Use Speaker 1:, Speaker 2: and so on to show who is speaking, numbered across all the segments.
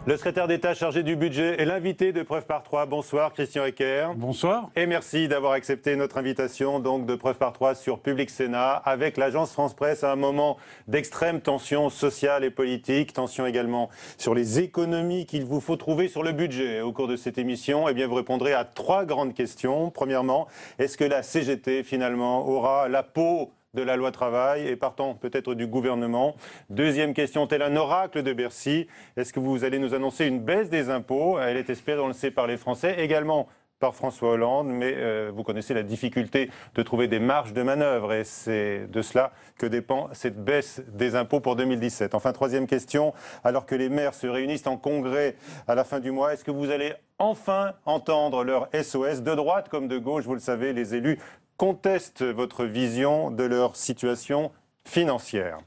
Speaker 1: Le secrétaire d'État chargé du budget est l'invité de Preuve par 3. Bonsoir Christian Ecker.
Speaker 2: Bonsoir.
Speaker 1: Et merci d'avoir accepté notre invitation donc de Preuve par 3 sur Public Sénat avec l'agence France Presse à un moment d'extrême tension sociale et politique, tension également sur les économies qu'il vous faut trouver sur le budget. Au cours de cette émission, eh bien, vous répondrez à 3 grandes questions. Premièrement, est-ce que la CGT finalement aura la peau de la loi travail et partant peut-être du gouvernement? Deuxième question, tel un oracle de Bercy, est-ce que vous allez nous annoncer une baisse des impôts? Elle est espérée, on le sait, par les Français, également par François Hollande, mais vous connaissez la difficulté de trouver des marges de manœuvre et c'est de cela que dépend cette baisse des impôts pour 2017. Enfin, troisième question, alors que les maires se réunissent en congrès à la fin du mois, est-ce que vous allez enfin entendre leur SOS, de droite comme de gauche? Vous le savez, les élus contestent votre vision de leur situation financière.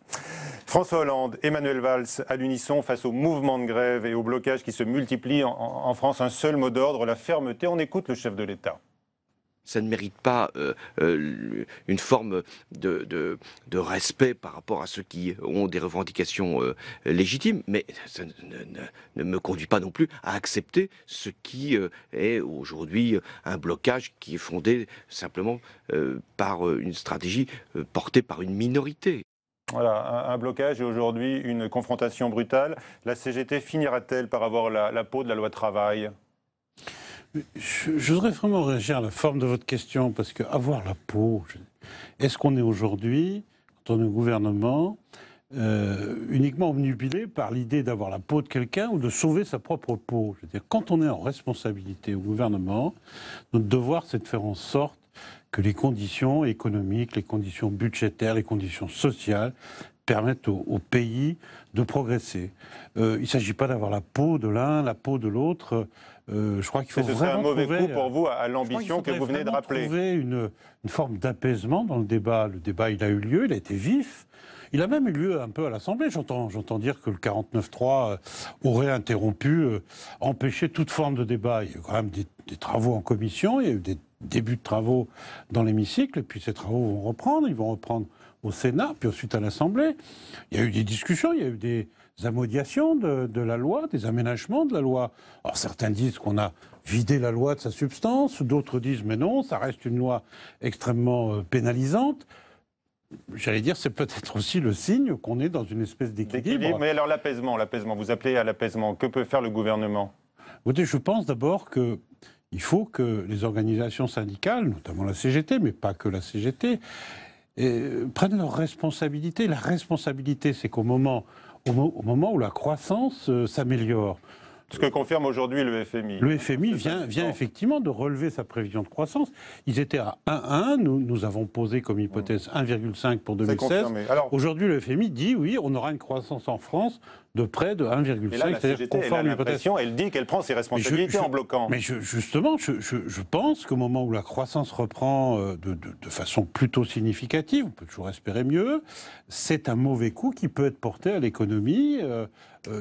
Speaker 1: François Hollande, Emmanuel Valls à l'unisson face au mouvement de grève et au blocage qui se multiplient en France. Un seul mot d'ordre, la fermeté. On écoute le chef de l'État.
Speaker 3: Ça ne mérite pas une forme de respect par rapport à ceux qui ont des revendications légitimes, mais ça ne me conduit pas non plus à accepter ce qui est aujourd'hui un blocage qui est fondé simplement par une stratégie portée par une minorité.
Speaker 1: Voilà, un blocage et aujourd'hui une confrontation brutale. La CGT finira-t-elle par avoir la peau de la loi travail ?
Speaker 2: Je voudrais vraiment réagir à la forme de votre question, parce qu'avoir la peau, est-ce qu'on est aujourd'hui, quand on est au gouvernement, uniquement obnubilé par l'idée d'avoir la peau de quelqu'un ou de sauver sa propre peau? Je veux dire, quand on est en responsabilité au gouvernement, notre devoir, c'est de faire en sorte que les conditions économiques, les conditions budgétaires, les conditions sociales permettent au pays de progresser. Il ne s'agit pas d'avoir la peau de l'un, la peau de l'autre. Je crois qu'il faut vraiment
Speaker 1: un mauvais
Speaker 2: trouver,
Speaker 1: coup pour vous à l'ambition que vous venez de rappeler.
Speaker 2: Trouver une forme d'apaisement dans le débat. Le débat, il a eu lieu, il a été vif. Il a même eu lieu un peu à l'Assemblée. J'entends dire que le 49.3 aurait interrompu, empêché toute forme de débat. Il y a eu quand même des travaux en commission, il y a eu des débuts de travaux dans l'hémicycle, et puis ces travaux vont reprendre. Ils vont reprendre au Sénat, puis ensuite à l'Assemblée. Il y a eu des discussions, il y a eu des amodiations de la loi, des aménagements de la loi. Alors certains disent qu'on a vidé la loi de sa substance, d'autres disent mais non, ça reste une loi extrêmement pénalisante. J'allais dire, c'est peut-être aussi le signe qu'on est dans une espèce d'équilibre.
Speaker 1: Mais alors l'apaisement, vous appelez à l'apaisement, que peut faire le gouvernement?
Speaker 2: Écoutez, je pense d'abord qu'il faut que les organisations syndicales, notamment la CGT, mais pas que la CGT, prennent leurs responsabilités. La responsabilité, c'est qu'au moment où la croissance s'améliore.
Speaker 1: Ce que confirme aujourd'hui le FMI.
Speaker 2: Le FMI vient effectivement de relever sa prévision de croissance. Ils étaient à 1,1, nous avons posé comme hypothèse 1,5 pour 2016. Aujourd'hui, le FMI dit oui, on aura une croissance en France de près de 1,5.
Speaker 1: Et là, la CGT, elle a l'impression, elle dit qu'elle prend ses responsabilités en bloquant.
Speaker 2: Mais justement, je pense qu'au moment où la croissance reprend de façon plutôt significative, on peut toujours espérer mieux, c'est un mauvais coup qui peut être porté à l'économie,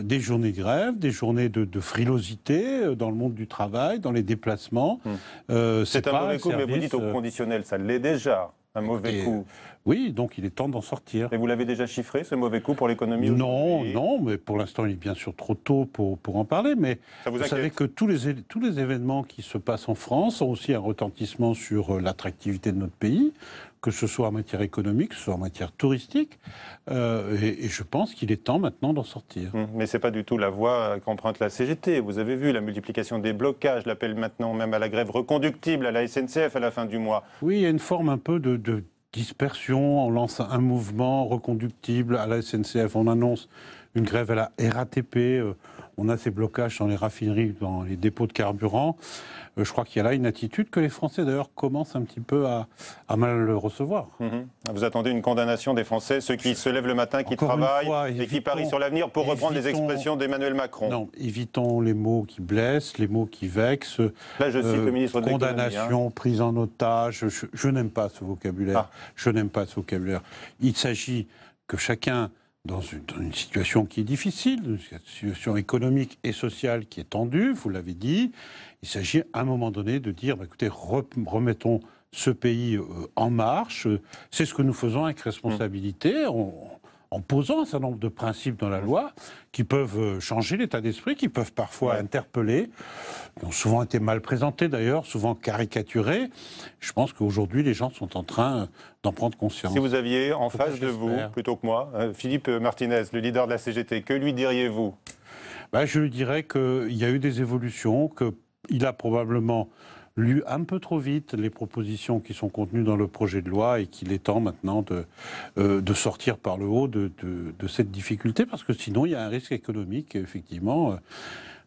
Speaker 2: des journées de grève, des journées de frilosité dans le monde du travail, dans les déplacements.
Speaker 1: C'est un mauvais coup, mais vous dites au conditionnel, ça l'est déjà. Un mauvais coup.
Speaker 2: Oui, donc il est temps d'en sortir.
Speaker 1: Et vous l'avez déjà chiffré, ce mauvais coup pour l'économie?
Speaker 2: Non, mais pour l'instant, il est bien sûr trop tôt pour en parler. Mais vous savez que tous les événements qui se passent en France ont aussi un retentissement sur l'attractivité de notre pays, que ce soit en matière économique, que ce soit en matière touristique. Et je pense qu'il est temps maintenant d'en sortir.
Speaker 1: Mais ce n'est pas du tout la voie qu'emprunte la CGT. Vous avez vu la multiplication des blocages, l'appel maintenant même à la grève reconductible à la SNCF à la fin du mois.
Speaker 2: Oui, il y a une forme un peu de dispersion. On lance un mouvement reconductible à la SNCF. On annonce une grève à la RATP. On a ces blocages dans les raffineries, dans les dépôts de carburant. Je crois qu'il y a là une attitude que les Français, d'ailleurs, commencent un petit peu à mal le recevoir.
Speaker 1: Vous attendez une condamnation des Français, ceux qui se lèvent le matin, qui travaillent et qui parient sur l'avenir, pour reprendre les expressions d'Emmanuel Macron.
Speaker 2: Non, évitons les mots qui blessent, les mots qui vexent.
Speaker 1: Là, je cite le ministre de l'Économie.
Speaker 2: Condamnation, prise en otage. Je n'aime pas ce vocabulaire. Je n'aime pas ce vocabulaire. Il s'agit que chacun dans une situation qui est difficile, une situation économique et sociale qui est tendue, vous l'avez dit. Il s'agit à un moment donné de dire, écoutez, remettons ce pays en marche. C'est ce que nous faisons avec responsabilité, en posant un certain nombre de principes dans la loi qui peuvent changer l'état d'esprit, qui peuvent parfois interpeller, qui ont souvent été mal présentés d'ailleurs, souvent caricaturés. Je pense qu'aujourd'hui, les gens sont en train d'en prendre conscience.
Speaker 1: Si vous aviez en face de vous, plutôt que moi, Philippe Martinez, le leader de la CGT, que lui diriez-vous ?
Speaker 2: Je lui dirais qu'il y a eu des évolutions, qu'il a probablement lu un peu trop vite les propositions qui sont contenues dans le projet de loi et qu'il est temps maintenant de sortir par le haut de cette difficulté, parce que sinon il y a un risque économique, effectivement.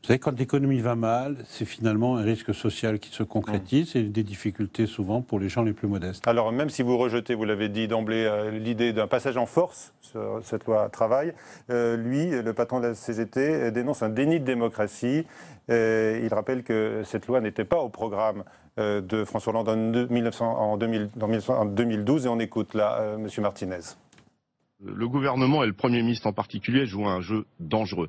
Speaker 2: Vous savez, quand l'économie va mal, c'est finalement un risque social qui se concrétise et des difficultés souvent pour les gens les plus modestes.
Speaker 1: Alors même si vous rejetez, vous l'avez dit d'emblée, l'idée d'un passage en force sur cette loi travail, lui, le patron de la CGT, dénonce un déni de démocratie. Il rappelle que cette loi n'était pas au programme de François Hollande en 2012 et on écoute là M. Martinez.
Speaker 4: Le gouvernement et le Premier ministre en particulier jouent un jeu dangereux.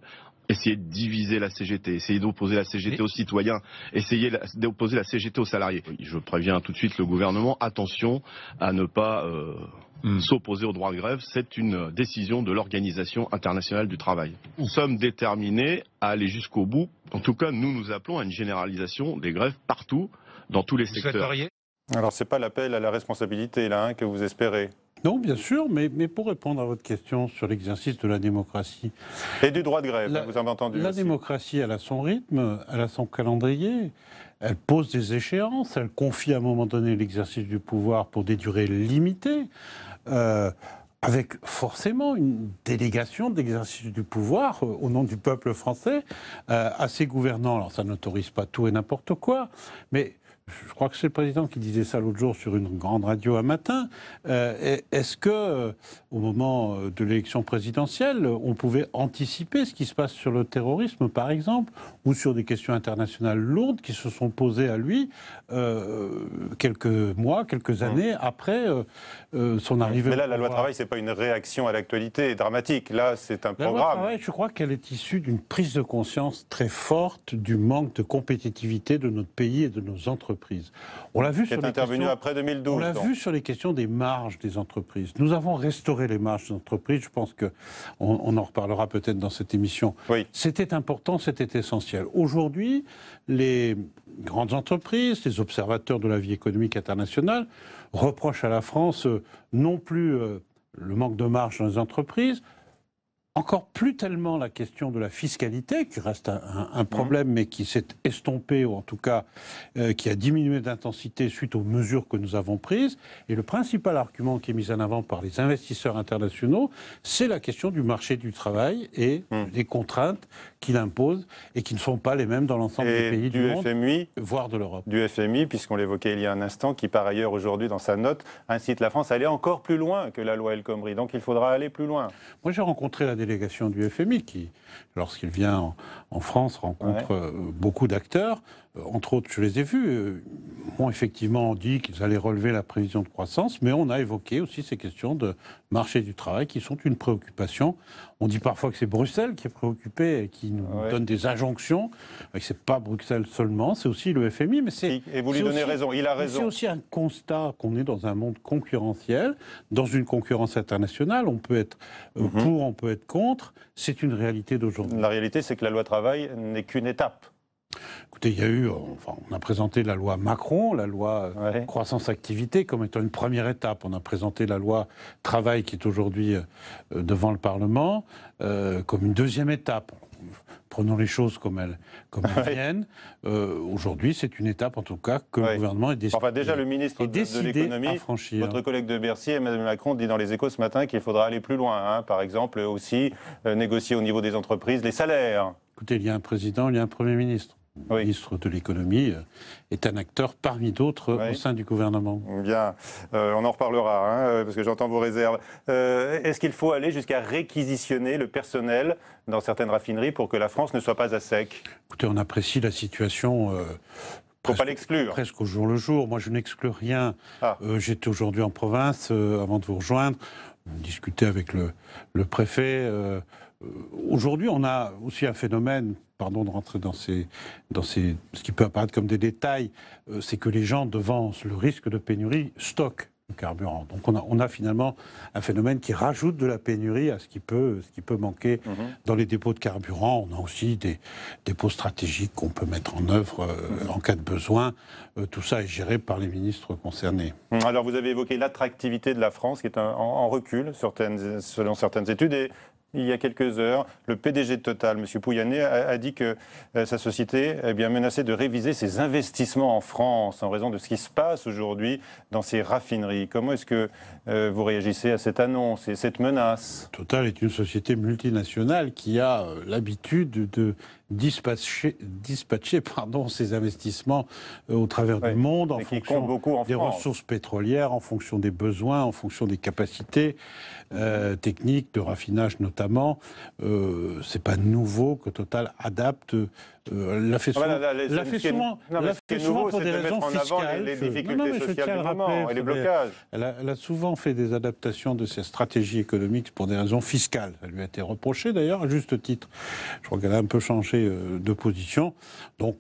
Speaker 4: Essayer de diviser la CGT, essayer d'opposer la CGT aux citoyens, essayer d'opposer la CGT aux salariés. Je préviens tout de suite le gouvernement, attention à ne pas s'opposer au droit de grève. C'est une décision de l'Organisation internationale du travail. Nous sommes déterminés à aller jusqu'au bout. En tout cas, nous appelons à une généralisation des grèves partout, dans tous les secteurs.
Speaker 1: Alors c'est pas l'appel à la responsabilité là que vous espérez.
Speaker 2: Non, bien sûr, mais pour répondre à votre question sur l'exercice de la démocratie...
Speaker 1: Et du droit de grève, vous avez entendu
Speaker 2: La
Speaker 1: aussi.
Speaker 2: démocratie, elle a son rythme, elle a son calendrier, elle pose des échéances, elle confie à un moment donné l'exercice du pouvoir pour des durées limitées, avec forcément une délégation d'exercice du pouvoir au nom du peuple français à ses gouvernants. Alors ça n'autorise pas tout et n'importe quoi, mais... Je crois que c'est le président qui disait ça l'autre jour sur une grande radio un matin. Est-ce que, au moment de l'élection présidentielle, on pouvait anticiper ce qui se passe sur le terrorisme, par exemple, ou sur des questions internationales lourdes qui se sont posées à lui quelques mois, quelques années après son arrivée.
Speaker 1: Mais là, la loi travail, c'est pas une réaction à l'actualité dramatique. Là, c'est un programme.
Speaker 2: La loi travail, je crois qu'elle est issue d'une prise de conscience très forte du manque de compétitivité de notre pays et de nos entreprises. On l'a vu sur les questions,
Speaker 1: après 2012.
Speaker 2: On l'a vu sur les questions des marges des entreprises. Nous avons restauré les marges des entreprises. Je pense qu'on en reparlera peut-être dans cette émission.
Speaker 1: Oui.
Speaker 2: C'était important, c'était essentiel. Aujourd'hui, les grandes entreprises, les observateurs de la vie économique internationale reprochent à la France non plus le manque de marge dans les entreprises, encore plus tellement la question de la fiscalité, qui reste un problème, mais qui s'est estompé, ou en tout cas qui a diminué d'intensité suite aux mesures que nous avons prises. Et le principal argument qui est mis en avant par les investisseurs internationaux, c'est la question du marché du travail et des contraintes qu'il impose et qui ne sont pas les mêmes dans l'ensemble des pays du monde,
Speaker 1: FMI,
Speaker 2: voire de l'Europe.
Speaker 1: Du FMI, puisqu'on l'évoquait il y a un instant, qui par ailleurs aujourd'hui dans sa note incite la France à aller encore plus loin que la loi El Khomri. Donc il faudra aller plus loin.
Speaker 2: Moi j'ai rencontré la délégation du FMI qui, lorsqu'il vient en France, rencontre beaucoup d'acteurs. Entre autres, je les ai vus, ont effectivement dit qu'ils allaient relever la prévision de croissance, mais on a évoqué aussi ces questions de marché du travail qui sont une préoccupation. On dit parfois que c'est Bruxelles qui est préoccupé et qui nous donne des injonctions, mais ce n'est pas Bruxelles seulement, c'est aussi le FMI. Mais
Speaker 1: et vous lui donnez raison, il a raison.
Speaker 2: C'est aussi un constat qu'on est dans un monde concurrentiel, dans une concurrence internationale. On peut être pour, on peut être contre. C'est une réalité d'aujourd'hui.
Speaker 1: La réalité, c'est que la loi travail n'est qu'une étape.
Speaker 2: Écoutez, il y a eu, on a présenté la loi Macron, la loi croissance-activité comme étant une première étape. On a présenté la loi travail qui est aujourd'hui devant le Parlement comme une deuxième étape. Prenons les choses comme elles viennent. Aujourd'hui, c'est une étape, en tout cas, que le gouvernement est décidé.
Speaker 1: Enfin, déjà, le ministre de l'économie, votre collègue de Bercy, Emmanuel Macron, dit dans les Échos ce matin qu'il faudra aller plus loin. Par exemple, aussi négocier au niveau des entreprises les salaires.
Speaker 2: Écoutez, il y a un président, il y a un Premier ministre. Le ministre de l'économie est un acteur parmi d'autres au sein du gouvernement.
Speaker 1: Bien, on en reparlera, parce que j'entends vos réserves. Est-ce qu'il faut aller jusqu'à réquisitionner le personnel dans certaines raffineries pour que la France ne soit pas à sec?
Speaker 2: Écoutez, on apprécie la situation...
Speaker 1: Faut pas l'exclure.
Speaker 2: Presque au jour le jour. Moi, je n'exclus rien. J'étais aujourd'hui en province, avant de vous rejoindre. discuté avec le préfet. Aujourd'hui, on a aussi un phénomène, pardon de rentrer dans ce qui peut apparaître comme des détails, c'est que les gens, devant le risque de pénurie, stockent le carburant. Donc on a finalement un phénomène qui rajoute de la pénurie à ce qui peut manquer dans les dépôts de carburant. On a aussi des dépôts stratégiques qu'on peut mettre en œuvre en cas de besoin. Tout ça est géré par les ministres concernés.
Speaker 1: Alors vous avez évoqué l'attractivité de la France qui est en recul selon certaines études. Et il y a quelques heures, le PDG de Total, M. Pouyanné, a dit que sa société est bien menacée de réviser ses investissements en France en raison de ce qui se passe aujourd'hui dans ses raffineries. Comment est-ce que vous réagissez à cette annonce et cette menace?
Speaker 2: Total est une société multinationale qui a l'habitude de dispatcher ses investissements au travers du monde en fonction des ressources pétrolières, en fonction des besoins, en fonction des capacités techniques de raffinage notamment. C'est pas nouveau que Total adapte. L'a fait souvent pour des raisons fiscales.
Speaker 1: Les difficultés sociales du moment et les blocages.
Speaker 2: Elle a souvent fait des adaptations de ses stratégies économiques pour des raisons fiscales. Ça lui a été reproché d'ailleurs à juste titre. Je crois qu'elle a un peu changé de position. Donc,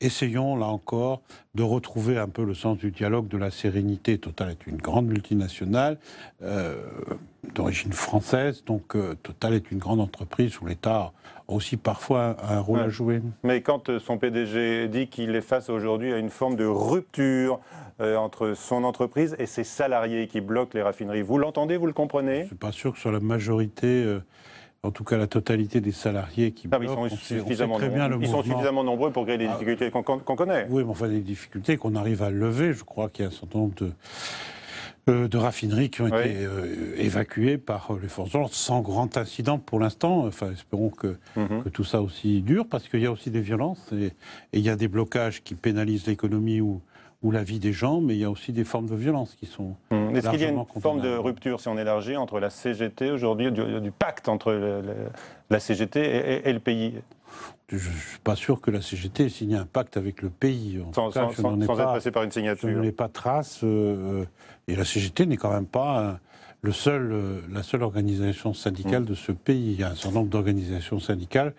Speaker 2: essayons, là encore, de retrouver un peu le sens du dialogue, de la sérénité. Total est une grande multinationale d'origine française, donc Total est une grande entreprise où l'État a aussi parfois un rôle à jouer.
Speaker 1: Mais quand son PDG dit qu'il est face aujourd'hui à une forme de rupture entre son entreprise et ses salariés qui bloquent les raffineries, vous l'entendez, vous le comprenez?
Speaker 2: Je ne suis pas sûr que sur la majorité... En tout cas, la totalité des salariés qui bloquent,
Speaker 1: ils sont suffisamment nombreux pour créer les difficultés qu'on connaît.
Speaker 2: Oui, mais enfin, des difficultés qu'on arrive à lever. Je crois qu'il y a un certain nombre de raffineries qui ont été évacuées par les forces de l'ordre sans grand incident pour l'instant. Enfin, espérons que tout ça aussi dure, parce qu'il y a aussi des violences et il y a des blocages qui pénalisent l'économie ou la vie des gens, mais il y a aussi des formes de violence qui sont
Speaker 1: Est-ce qu'il y a une forme de rupture, si on élargit, entre la CGT aujourd'hui, du pacte entre la CGT et le pays?
Speaker 2: Je ne suis pas sûr que la CGT ait signé un pacte avec le pays.
Speaker 1: Sans être passé par une signature.
Speaker 2: Je n'en ai pas trace. Et la CGT n'est quand même pas la seule organisation syndicale de ce pays. Il y a un certain nombre d'organisations syndicales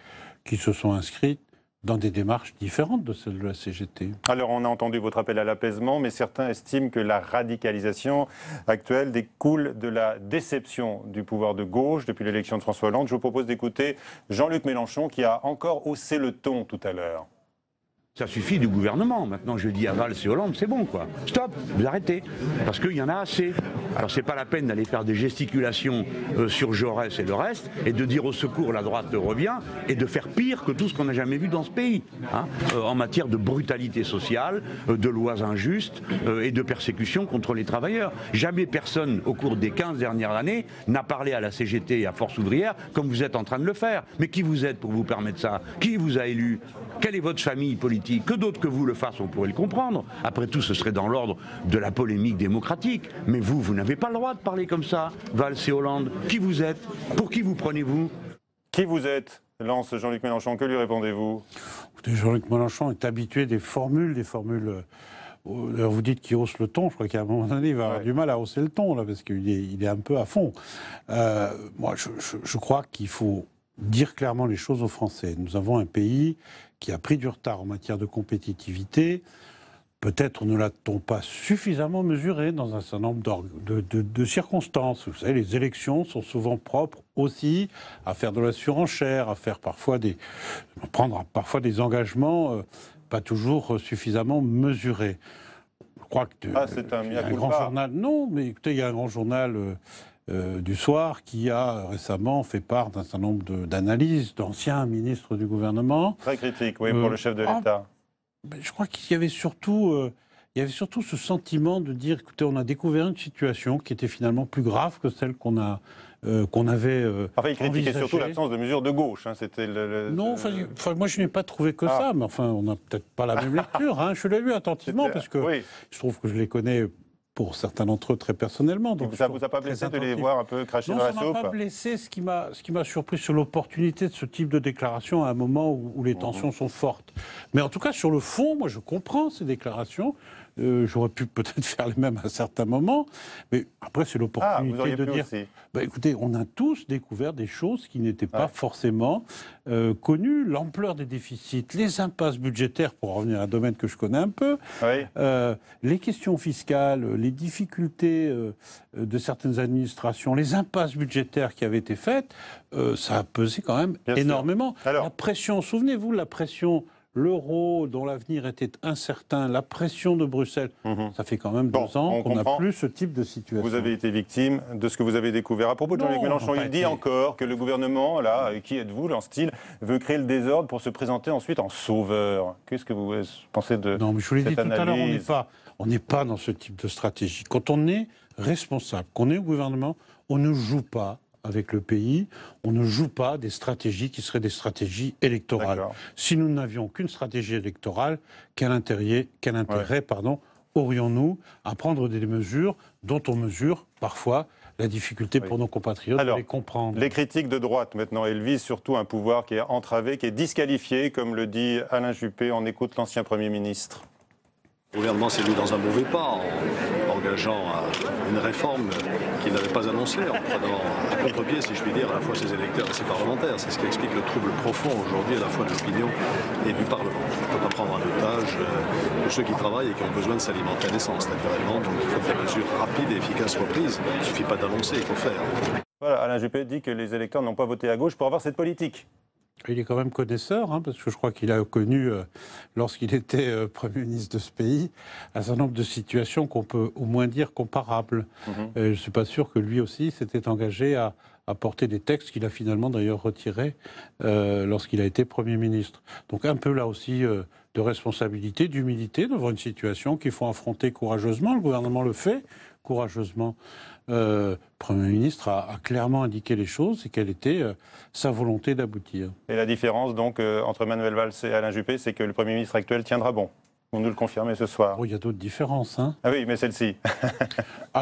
Speaker 2: qui se sont inscrites dans des démarches différentes de celles de la CGT.
Speaker 1: Alors, on a entendu votre appel à l'apaisement, mais certains estiment que la radicalisation actuelle découle de la déception du pouvoir de gauche depuis l'élection de François Hollande. Je vous propose d'écouter Jean-Luc Mélenchon qui a encore haussé le ton tout à l'heure.
Speaker 5: Ça suffit du gouvernement. Maintenant, je dis à Valls et Hollande, c'est bon, quoi. Stop, vous arrêtez. Parce qu'il y en a assez. Alors, c'est pas la peine d'aller faire des gesticulations sur Jaurès et le reste, et de dire au secours, la droite revient, et de faire pire que tout ce qu'on n'a jamais vu dans ce pays. En matière de brutalité sociale, de lois injustes et de persécution contre les travailleurs. Jamais personne, au cours des 15 dernières années, n'a parlé à la CGT et à Force ouvrière comme vous êtes en train de le faire. Mais qui vous êtes pour vous permettre ça? Qui vous a élu? Quelle est votre famille politique? Que d'autres que vous le fassent, on pourrait le comprendre. Après tout, ce serait dans l'ordre de la polémique démocratique. Mais vous n'avez pas le droit de parler comme ça, Valls et Hollande. Qui vous êtes? Pour qui vous prenez-vous?
Speaker 1: Qui vous êtes? Lance Jean-Luc Mélenchon. Que lui répondez-vous?
Speaker 2: Jean-Luc Mélenchon est habitué des formules. Vous dites qu'il hausse le ton. Je crois qu'à un moment donné, il va avoir du mal à hausser le ton, là, parce qu'il est un peu à fond. Moi, je crois qu'il faut dire clairement les choses aux Français. Nous avons un pays qui a pris du retard en matière de compétitivité. Peut-être ne l'a-t-on pas suffisamment mesuré dans un certain nombre de circonstances. Vous savez, les élections sont souvent propres aussi à faire de la surenchère, à faire prendre parfois des engagements pas toujours suffisamment mesurés. Je crois que
Speaker 1: c'est un
Speaker 2: grand journal. Non, mais écoutez, il y a un grand journal du soir qui a récemment fait part d'un certain nombre d'analyses d'anciens ministres du gouvernement.
Speaker 1: Très critique, oui, pour le chef de l'État.
Speaker 2: Je crois qu'il y avait surtout ce sentiment de dire, écoutez, on a découvert une situation qui était finalement plus grave que celle qu'on avait
Speaker 1: il critiquait surtout l'absence de mesures de gauche. C'était
Speaker 2: Non, moi je n'ai pas trouvé que ça, mais enfin, on n'a peut-être pas la même lecture. Je l'ai lu attentivement parce que je trouve que je les connais pour certains d'entre eux très personnellement. Donc
Speaker 1: ça ne vous a pas blessé de les voir un peu cracher dans la soupe?
Speaker 2: Non, ça ne m'a pas blessé. Ce qui m'a surpris sur l'opportunité de ce type de déclaration à un moment où les tensions sont fortes. Mais en tout cas, sur le fond, moi je comprends ces déclarations. J'aurais pu peut-être faire les mêmes à certains moments. Mais après, c'est l'opportunité de dire... écoutez, on a tous découvert des choses qui n'étaient pas forcément connues. L'ampleur des déficits, les impasses budgétaires, pour revenir à un domaine que je connais un peu, les questions fiscales, les difficultés de certaines administrations, les impasses budgétaires qui avaient été faites, ça a pesé quand même énormément. Alors, la pression, souvenez-vous, la pression... L'euro, dont l'avenir était incertain, la pression de Bruxelles, ça fait quand même 2 ans qu'on n'a plus ce type de situation.
Speaker 1: Vous avez été victime de ce que vous avez découvert. À propos de Jean-Luc Mélenchon, il dit encore que le gouvernement, là, qui êtes-vous, lance-t-il, veut créer le désordre pour se présenter ensuite en sauveur. Qu'est-ce que vous pensez de cette analyse ?
Speaker 2: Non, mais je vous l'ai dit tout à l'heure, on n'est pas dans ce type de stratégie. Quand on est responsable, qu'on est au gouvernement, on ne joue pas avec le pays, on ne joue pas des stratégies qui seraient des stratégies électorales. Si nous n'avions qu'une stratégie électorale, quel intérêt aurions-nous à prendre des mesures dont on mesure parfois la difficulté pour nos compatriotes de les comprendre.
Speaker 1: Les critiques de droite, maintenant, elles visent surtout un pouvoir qui est entravé, qui est disqualifié, comme le dit Alain Juppé. On écoute l'ancien Premier ministre.
Speaker 6: Le gouvernement s'est mis dans un mauvais pas en engageant une réforme qu'il n'avait pas annoncée, en prenant à contre-pied, si je puis dire, à la fois ses électeurs et ses parlementaires. C'est ce qui explique le trouble profond aujourd'hui à la fois de l'opinion et du Parlement. On ne peut pas prendre en otage tous ceux qui travaillent et qui ont besoin de s'alimenter à l'essence, naturellement. Donc il faut que des mesures rapides et efficaces soient prises. Il ne suffit pas d'annoncer, il faut faire.
Speaker 1: Voilà, Alain Juppé dit que les électeurs n'ont pas voté à gauche pour avoir cette politique.
Speaker 2: Il est quand même connaisseur, parce que je crois qu'il a connu, lorsqu'il était Premier ministre de ce pays, un certain nombre de situations qu'on peut au moins dire comparables. Je ne suis pas sûr que lui aussi s'était engagé à porter des textes qu'il a finalement d'ailleurs retirés lorsqu'il a été Premier ministre. Donc un peu là aussi de responsabilité, d'humilité devant une situation qu'il faut affronter courageusement. Le gouvernement le fait courageusement. Le Premier ministre a clairement indiqué les choses et quelle était sa volonté d'aboutir.
Speaker 1: Et la différence donc entre Manuel Valls et Alain Juppé, c'est que le Premier ministre actuel tiendra bon. Vous nous le confirmez ce soir.
Speaker 2: Il y a d'autres différences.
Speaker 1: Ah oui, mais celle-ci.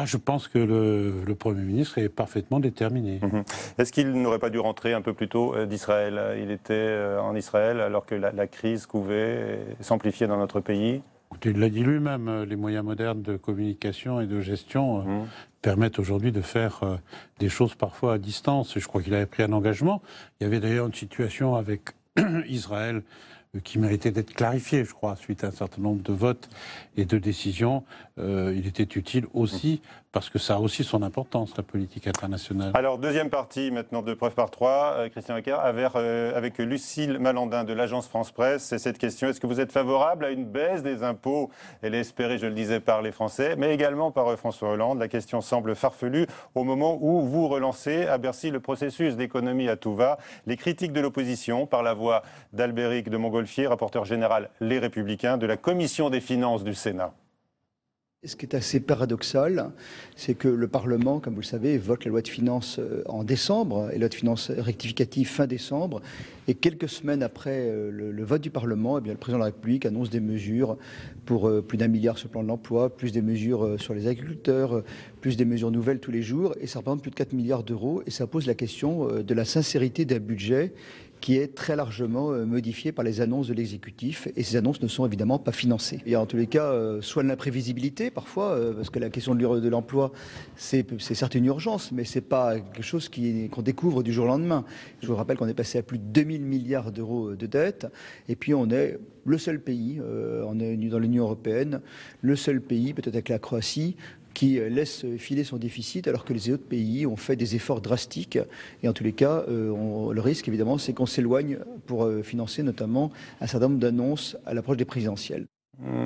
Speaker 2: Je pense que le Premier ministre est parfaitement déterminé.
Speaker 1: Est-ce qu'il n'aurait pas dû rentrer un peu plus tôt d'Israël ? Il était en Israël alors que la crise couvait et s'amplifiait dans notre pays.
Speaker 2: Écoutez, il l'a dit lui-même, les moyens modernes de communication et de gestion permettent aujourd'hui de faire des choses parfois à distance. Et je crois qu'il avait pris un engagement. Il y avait d'ailleurs une situation avec Israël qui méritait d'être clarifiée, je crois, suite à un certain nombre de votes et de décisions. Il était utile aussi, parce que ça a aussi son importance, la politique internationale.
Speaker 1: Alors, deuxième partie maintenant de Preuve par 3, Christian Ecker, avec Lucille Malandin de l'agence France Presse. C'est cette question, est-ce que vous êtes favorable à une baisse des impôts? Elle est espérée, je le disais, par les Français, mais également par François Hollande. La question semble farfelue au moment où vous relancez à Bercy le processus d'économie à tout va. Les critiques de l'opposition, par la voix d'Albéric de Montgolfier, rapporteur général Les Républicains de la Commission des finances du Sénat.
Speaker 7: Ce qui est assez paradoxal, c'est que le Parlement, comme vous le savez, vote la loi de finances en décembre, et la loi de finances rectificative fin décembre. Et quelques semaines après le vote du Parlement, le président de la République annonce des mesures pour plus d'1 milliard sur le plan de l'emploi, plus des mesures sur les agriculteurs, plus des mesures nouvelles tous les jours. Et ça représente plus de 4 milliards d'euros. Et ça pose la question de la sincérité d'un budget qui est très largement modifié par les annonces de l'exécutif. Et ces annonces ne sont évidemment pas financées. Il y a en tous les cas soit de l'imprévisibilité parfois, parce que la question de l'emploi, c'est certes une urgence, mais ce n'est pas quelque chose qu'on découvre du jour au lendemain. Je vous rappelle qu'on est passé à plus de 2000 milliards d'euros de dettes. Et puis on est le seul pays, on est dans l'Union européenne, le seul pays, peut-être avec la Croatie, qui laisse filer son déficit alors que les autres pays ont fait des efforts drastiques. Et en tous les cas, le risque, évidemment, c'est qu'on s'éloigne pour financer notamment un certain nombre d'annonces à l'approche des présidentielles.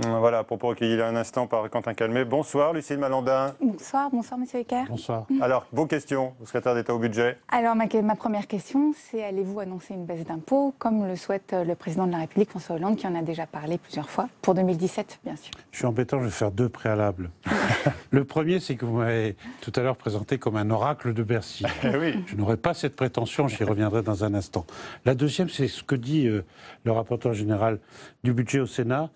Speaker 1: Voilà, pour recueillir un instant par Quentin Calmet. Bonsoir, Lucille Malandin.
Speaker 8: Bonsoir, Monsieur Ecker.
Speaker 2: Bonsoir.
Speaker 1: Alors, vos questions, au secrétaire d'État au budget.
Speaker 8: Alors, ma première question, c'est allez-vous annoncer une baisse d'impôts, comme le souhaite le président de la République, François Hollande, qui en a déjà parlé plusieurs fois, pour 2017, bien sûr.
Speaker 2: Je suis embêtant, je vais faire 2 préalables. Le premier, c'est que vous m'avez tout à l'heure présenté comme un oracle de Bercy.
Speaker 1: Oui.
Speaker 2: Je n'aurai pas cette prétention, j'y reviendrai dans un instant. La deuxième, c'est ce que dit le rapporteur général du budget au Sénat.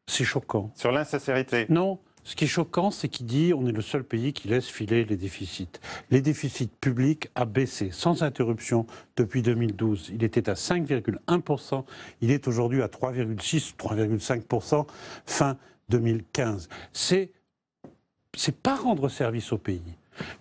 Speaker 2: C'est choquant.
Speaker 1: Sur l'insincérité.
Speaker 2: Non, ce qui est choquant, c'est qu'il dit on est le seul pays qui laisse filer les déficits. Les déficits publics a baissé sans interruption depuis 2012. Il était à 5,1%, il est aujourd'hui à 3,6, 3,5% fin 2015. C'est pas rendre service au pays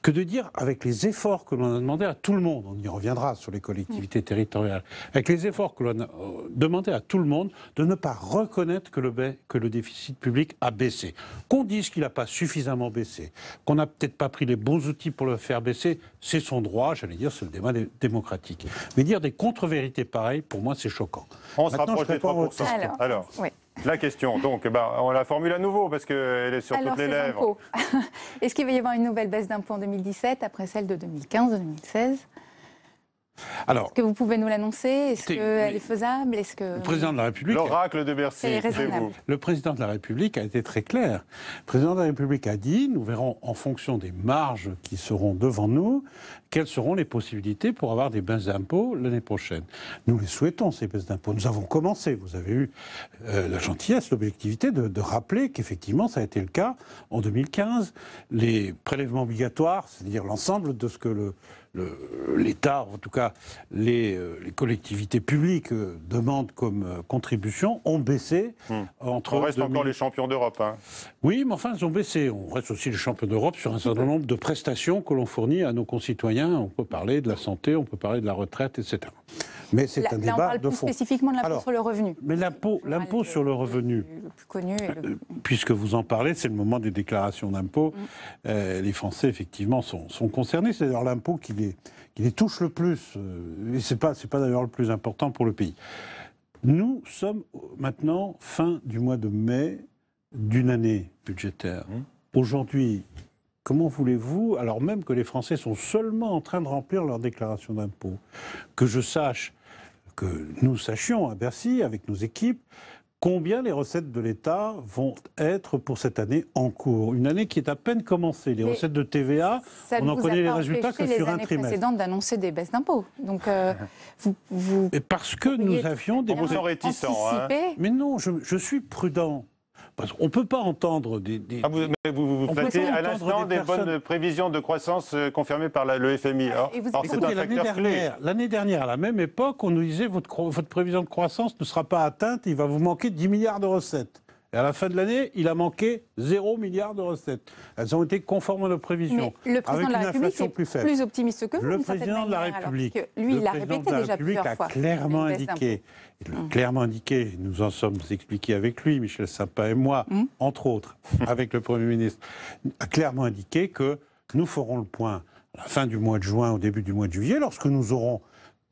Speaker 2: que de dire, avec les efforts que l'on a demandé à tout le monde, on y reviendra sur les collectivités territoriales, avec les efforts que l'on a demandé à tout le monde, de ne pas reconnaître que le déficit public a baissé. Qu'on dise qu'il n'a pas suffisamment baissé, qu'on n'a peut-être pas pris les bons outils pour le faire baisser, c'est son droit, j'allais dire, c'est le débat démocratique. Mais dire des contre-vérités pareilles, pour moi, c'est choquant.
Speaker 1: On se rapproche des 3%. Alors,
Speaker 8: oui.
Speaker 1: La question, donc, on la formule à nouveau parce qu'elle est sur toutes les lèvres.
Speaker 8: Est-ce qu'il va y avoir une nouvelle baisse d'impôts en 2017 après celle de 2015, 2016 ?
Speaker 2: Alors,
Speaker 8: est-ce que vous pouvez nous l'annoncer? Est-ce qu'elle est faisable? Est-ce que...
Speaker 2: Le président de la République...
Speaker 1: L'oracle de Bercy, c'est vous.
Speaker 2: Le président de la République a été très clair. Le président de la République a dit, nous verrons en fonction des marges qui seront devant nous, quelles seront les possibilités pour avoir des baisses d'impôts l'année prochaine. Nous les souhaitons, ces baisses d'impôts. Nous avons commencé, vous avez eu la gentillesse, l'objectivité de rappeler qu'effectivement, ça a été le cas en 2015. Les prélèvements obligatoires, c'est-à-dire l'ensemble de ce que l'État, en tout cas les collectivités publiques demandent comme contribution, ont baissé entre...
Speaker 1: On reste encore les champions d'Europe. Hein.
Speaker 2: Oui, mais enfin, ils ont baissé. On reste aussi les champions d'Europe sur un certain nombre de prestations que l'on fournit à nos concitoyens. On peut parler de la santé, on peut parler de la retraite, etc. Mais c'est un débat de fond.
Speaker 8: Là, on parle plus spécifiquement de l'impôt sur le revenu.
Speaker 2: Mais l'impôt sur le revenu,
Speaker 8: le plus connu.
Speaker 2: Puisque vous en parlez, c'est le moment des déclarations d'impôts. Les Français, effectivement, sont concernés. C'est d'ailleurs l'impôt qui les touche le plus. Et c'est pas d'ailleurs le plus important pour le pays. Nous sommes maintenant fin du mois de mai d'une année budgétaire. Aujourd'hui, comment voulez-vous, alors même que les Français sont seulement en train de remplir leur déclaration d'impôt, que nous sachions à Bercy, avec nos équipes, combien les recettes de l'État vont être pour cette année en cours? Une année qui est à peine commencée. Les recettes de TVA, on n'en connaît les résultats que sur un trimestre. Ça ne vous a pas empêché les années précédentes
Speaker 8: d'annoncer des baisses d'impôts. Donc,
Speaker 2: Et parce que nous avions des...
Speaker 1: Vous sont réticents. Hein.
Speaker 2: Mais non, je suis prudent. On ne peut pas entendre des...
Speaker 1: vous flattez à l'instant des bonnes prévisions de croissance confirmées par le FMI.
Speaker 2: L'année dernière, à la même époque, on nous disait votre prévision de croissance ne sera pas atteinte, il va vous manquer 10 milliards de recettes. Et à la fin de l'année, il a manqué 0 milliard de recettes. Elles ont été conformes à nos prévisions.
Speaker 8: Mais le président de la République est plus optimiste que vous.
Speaker 2: Le président de la République, a clairement indiqué, nous en sommes expliqués avec lui, Michel Sapin et moi, entre autres, avec le Premier ministre, a clairement indiqué que nous ferons le point à la fin du mois de juin, au début du mois de juillet, lorsque nous aurons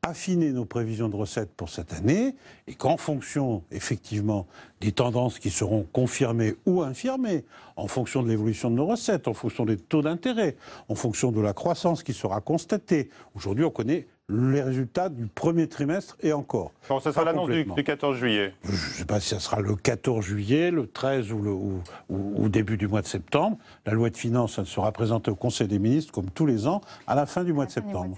Speaker 2: affiner nos prévisions de recettes pour cette année et qu'en fonction, effectivement, des tendances qui seront confirmées ou infirmées, en fonction de l'évolution de nos recettes, en fonction des taux d'intérêt, en fonction de la croissance qui sera constatée. Aujourd'hui, on connaît les résultats du premier trimestre et encore.
Speaker 1: Bon, ça sera l'annonce du 14 juillet.
Speaker 2: Je ne sais pas si ça sera le 14 juillet, le 13 ou début du mois de septembre. La loi de finances, elle sera présentée au Conseil des ministres, comme tous les ans, à la fin du mois de septembre.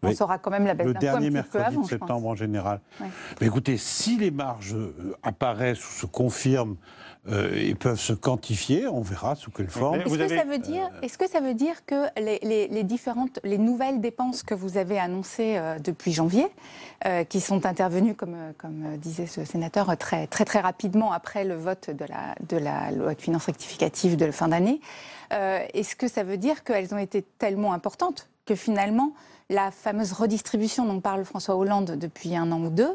Speaker 8: On saura quand même la baisse d'impôts un petit peu avant,
Speaker 2: le dernier mercredi de septembre en général. Ouais. Mais écoutez, si les marges apparaissent ou se confirment et peuvent se quantifier, on verra sous quelle forme.
Speaker 8: Est-ce que ça veut dire que les nouvelles dépenses que vous avez annoncées depuis janvier, qui sont intervenues, comme disait ce sénateur, très, très, très rapidement après le vote de la loi de finances rectificative de fin d'année, est-ce que ça veut dire qu'elles ont été tellement importantes que finalement la fameuse redistribution dont parle François Hollande depuis 1 an ou 2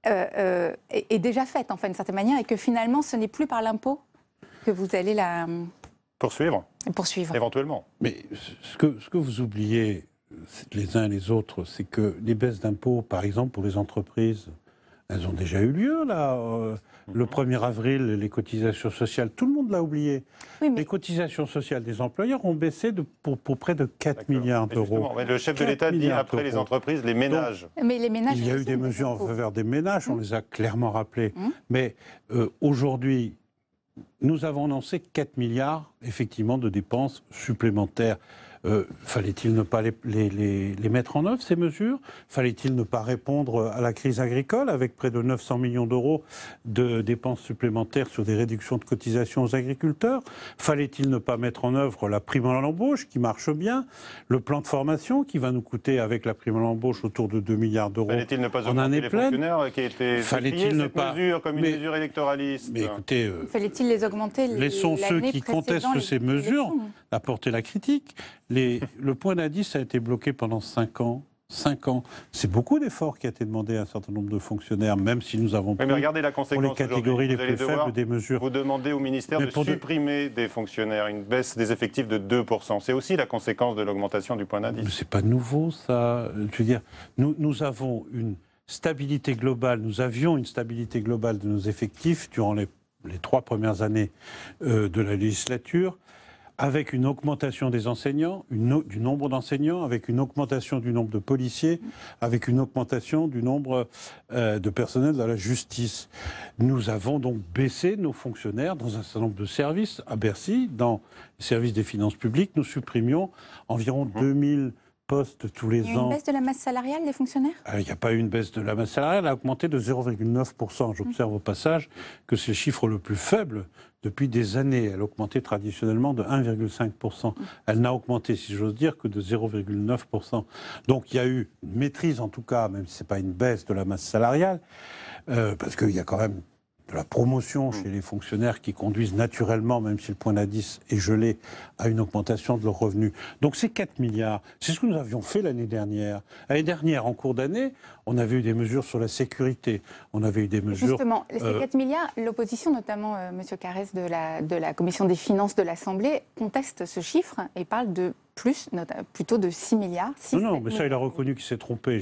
Speaker 8: est déjà faite, en fait, d'une certaine manière, et que finalement, ce n'est plus par l'impôt que vous allez la...
Speaker 1: Poursuivre, éventuellement.
Speaker 2: Mais ce que vous oubliez, les uns et les autres, c'est que les baisses d'impôts, par exemple, pour les entreprises, elles ont déjà eu lieu, là. Le 1er avril, les cotisations sociales, tout le monde l'a oublié. Oui, mais... Les cotisations sociales des employeurs ont baissé pour près de 4 milliards d'euros.
Speaker 1: Le chef de l'État dit après les entreprises, les ménages.
Speaker 8: Donc, mais les ménages,
Speaker 2: il y a eu des mesures en faveur des ménages, on les a clairement rappelées. Mais aujourd'hui, nous avons annoncé 4 milliards, effectivement, de dépenses supplémentaires. Fallait-il ne pas les mettre en œuvre, ces mesures? Fallait-il ne pas répondre à la crise agricole avec près de 900 millions d'euros de dépenses supplémentaires sur des réductions de cotisations aux agriculteurs? Fallait-il ne pas mettre en œuvre la prime à l'embauche qui marche bien? Le plan de formation qui va nous coûter avec la prime à l'embauche autour de 2 milliards d'euros
Speaker 1: Fallait-il ne pas
Speaker 2: en année
Speaker 1: augmenter les
Speaker 2: pleine?
Speaker 1: fonctionnaires qui étaient
Speaker 2: Fallait-il ne pas
Speaker 1: mesure comme une mesure électoraliste?
Speaker 2: Mais écoutez,
Speaker 8: Fallait-il les augmenter
Speaker 2: laissons ceux qui contestent ces mesures apporter la critique. Le point d'indice a été bloqué pendant 5 ans. 5 ans. C'est beaucoup d'efforts qui a été demandé à un certain nombre de fonctionnaires, même si nous avons pris,
Speaker 1: mais regardez la conséquence
Speaker 2: pour les catégories les plus faibles des mesures.
Speaker 1: Vous demandez au ministère de supprimer des fonctionnaires, une baisse des effectifs de 2%. C'est aussi la conséquence de l'augmentation du point d'indice.
Speaker 2: C'est pas nouveau, ça. Je veux dire, nous avons une stabilité globale, nous avions une stabilité globale de nos effectifs durant les 3 premières années de la législature, avec une augmentation des enseignants, du nombre d'enseignants, avec une augmentation du nombre de policiers, avec une augmentation du nombre de personnels de la justice. Nous avons donc baissé nos fonctionnaires dans un certain nombre de services. À Bercy, dans les services des finances publiques, nous supprimions environ 2000 postes tous les ans.
Speaker 8: Il y a eu une baisse de la masse salariale des fonctionnaires?
Speaker 2: Il n'y a pas eu une baisse de la masse salariale, elle a augmenté de 0,9%. J'observe au passage que c'est le chiffre le plus faible depuis des années. Elle a augmenté traditionnellement de 1,5%. Elle n'a augmenté, si j'ose dire, que de 0,9%. Donc il y a eu une maîtrise, en tout cas, même si ce n'est pas une baisse de la masse salariale, parce qu'il y a quand même de la promotion chez les fonctionnaires qui conduisent naturellement, même si le point d'indice est gelé, à une augmentation de leurs revenus. Donc c'est 4 milliards. C'est ce que nous avions fait l'année dernière. L'année dernière, en cours d'année, on avait eu des mesures sur la sécurité. On avait eu des mesures...
Speaker 8: Justement, ces 4 milliards, l'opposition, notamment M. Carrez de la Commission des finances de l'Assemblée, conteste ce chiffre et parle de plutôt de 6 milliards. 6,
Speaker 2: non, mais ça, il a reconnu qu'il s'est trompé.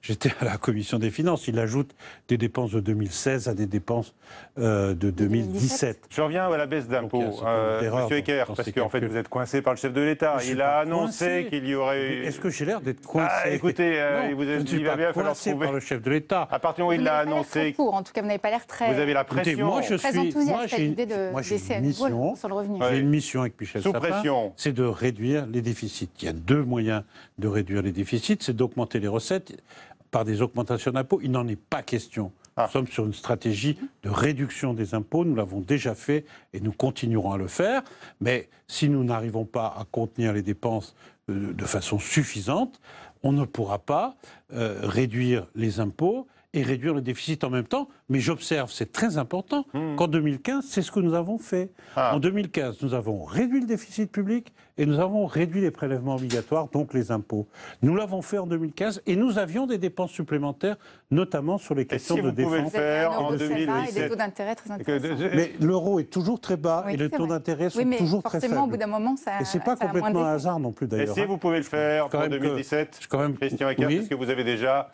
Speaker 2: J'étais à la Commission des finances. Il ajoute des dépenses de 2016 à des dépenses de 2017.
Speaker 1: Je reviens à la baisse d'impôts. Monsieur Ecker, parce qu'en fait, vous êtes coincé par le chef de l'État. Il a annoncé qu'il y aurait...
Speaker 2: Est-ce que j'ai l'air d'être coincé?
Speaker 1: Écoutez, il va bien falloir trouver...
Speaker 2: par le chef de l'État.
Speaker 1: À partir du moment où il l'a annoncé...
Speaker 8: En tout cas, vous n'avez pas l'air très...
Speaker 1: Vous avez la pression.
Speaker 2: Écoutez, moi, j'ai une mission
Speaker 8: sur le revenu.
Speaker 2: J'ai une mission avec Michel
Speaker 1: Sous
Speaker 2: Sapin,
Speaker 1: pression.
Speaker 2: c'est de réduire les déficits. Il y a 2 moyens de réduire les déficits, c'est d'augmenter les recettes par des augmentations d'impôts. Il n'en est pas question. Nous sommes sur une stratégie de réduction des impôts, nous l'avons déjà fait et nous continuerons à le faire. Mais si nous n'arrivons pas à contenir les dépenses de façon suffisante, on ne pourra pas réduire les impôts et réduire le déficit en même temps. Mais j'observe, c'est très important, qu'en 2015, c'est ce que nous avons fait. En 2015, nous avons réduit le déficit public et nous avons réduit les prélèvements obligatoires, donc les impôts. Nous l'avons fait en 2015 et nous avions des dépenses supplémentaires, notamment sur les questions de défense.
Speaker 1: Vous pouvez le faire en 2017.
Speaker 8: Et des taux d'intérêt très intéressants.
Speaker 2: Mais l'euro est toujours très bas et les taux d'intérêt sont toujours très faibles.
Speaker 8: Forcément, au bout d'un moment, ça
Speaker 2: et c'est pas complètement un hasard non plus, d'ailleurs.
Speaker 1: Et si vous pouvez le faire en 2017, Christian Ecker, parce que vous avez déjà...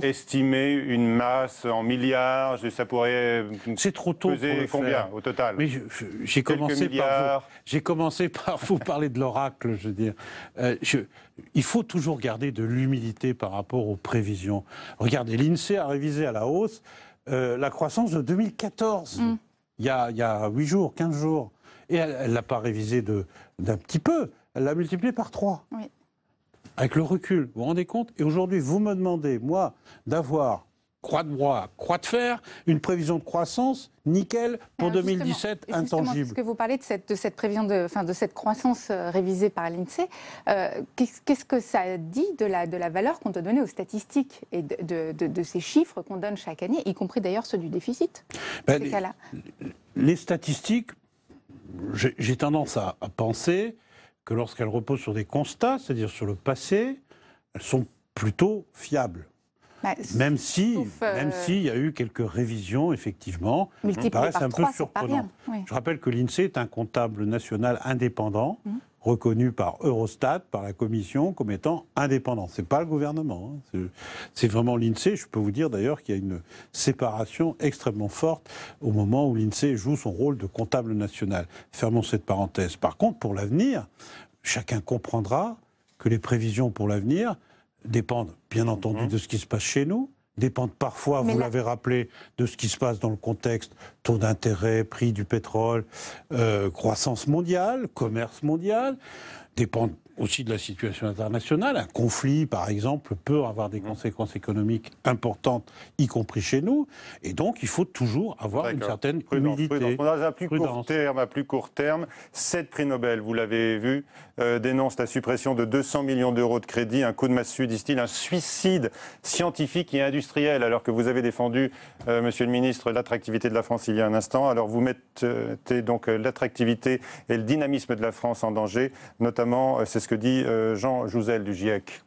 Speaker 1: estimer une masse en milliards, ça pourrait
Speaker 2: c'est trop tôt
Speaker 1: peser
Speaker 2: pour le
Speaker 1: combien
Speaker 2: faire.
Speaker 1: Au total?
Speaker 2: Mais j'ai commencé par vous parler de l'oracle, je veux dire. Il faut toujours garder de l'humilité par rapport aux prévisions. Regardez, l'INSEE a révisé à la hausse la croissance de 2014, il y a 8 jours, 15 jours. Et elle ne l'a pas révisé d'un petit peu, elle l'a multiplié par 3. Oui. Avec le recul, vous vous rendez compte? Et aujourd'hui, vous me demandez, moi, d'avoir, croix de bois, croix de fer, une prévision de croissance nickel pour 2017 intangible.
Speaker 8: Puisque vous parlez de cette prévision de cette croissance révisée par l'INSEE, qu'est-ce que ça dit de la valeur qu'on doit donner aux statistiques et de ces chiffres qu'on donne chaque année, y compris d'ailleurs ceux du déficit?
Speaker 2: Les statistiques, j'ai tendance à penser que lorsqu'elles reposent sur des constats, c'est-à-dire sur le passé, elles sont plutôt fiables. Même s'il y a eu quelques révisions, effectivement, qui me paraissent un peu surprenantes. Oui. Je rappelle que l'INSEE est un comptable national indépendant, reconnu par Eurostat, par la Commission, comme étant indépendant. Ce n'est pas le gouvernement. Hein. C'est vraiment l'INSEE. Je peux vous dire d'ailleurs qu'il y a une séparation extrêmement forte au moment où l'INSEE joue son rôle de comptable national. Fermons cette parenthèse. Par contre, pour l'avenir, chacun comprendra que les prévisions pour l'avenir dépendent bien entendu de ce qui se passe chez nous, dépendent parfois, vous l'avez rappelé, de ce qui se passe dans le contexte, taux d'intérêt, prix du pétrole, croissance mondiale, commerce mondial, dépendent aussi de la situation internationale. Un conflit, par exemple, peut avoir des conséquences économiques importantes, y compris chez nous. Et donc, il faut toujours avoir une certaine humilité.
Speaker 1: Dans un plus court terme, 7 prix Nobel, vous l'avez vu, dénoncent la suppression de 200 millions d'euros de crédit, un coup de massue, disent-ils, un suicide scientifique et industriel, alors que vous avez défendu, Monsieur le Ministre, l'attractivité de la France il y a un instant. Alors vous mettez donc l'attractivité et le dynamisme de la France en danger, notamment, c'est ce que dit Jean Jouzel du GIEC.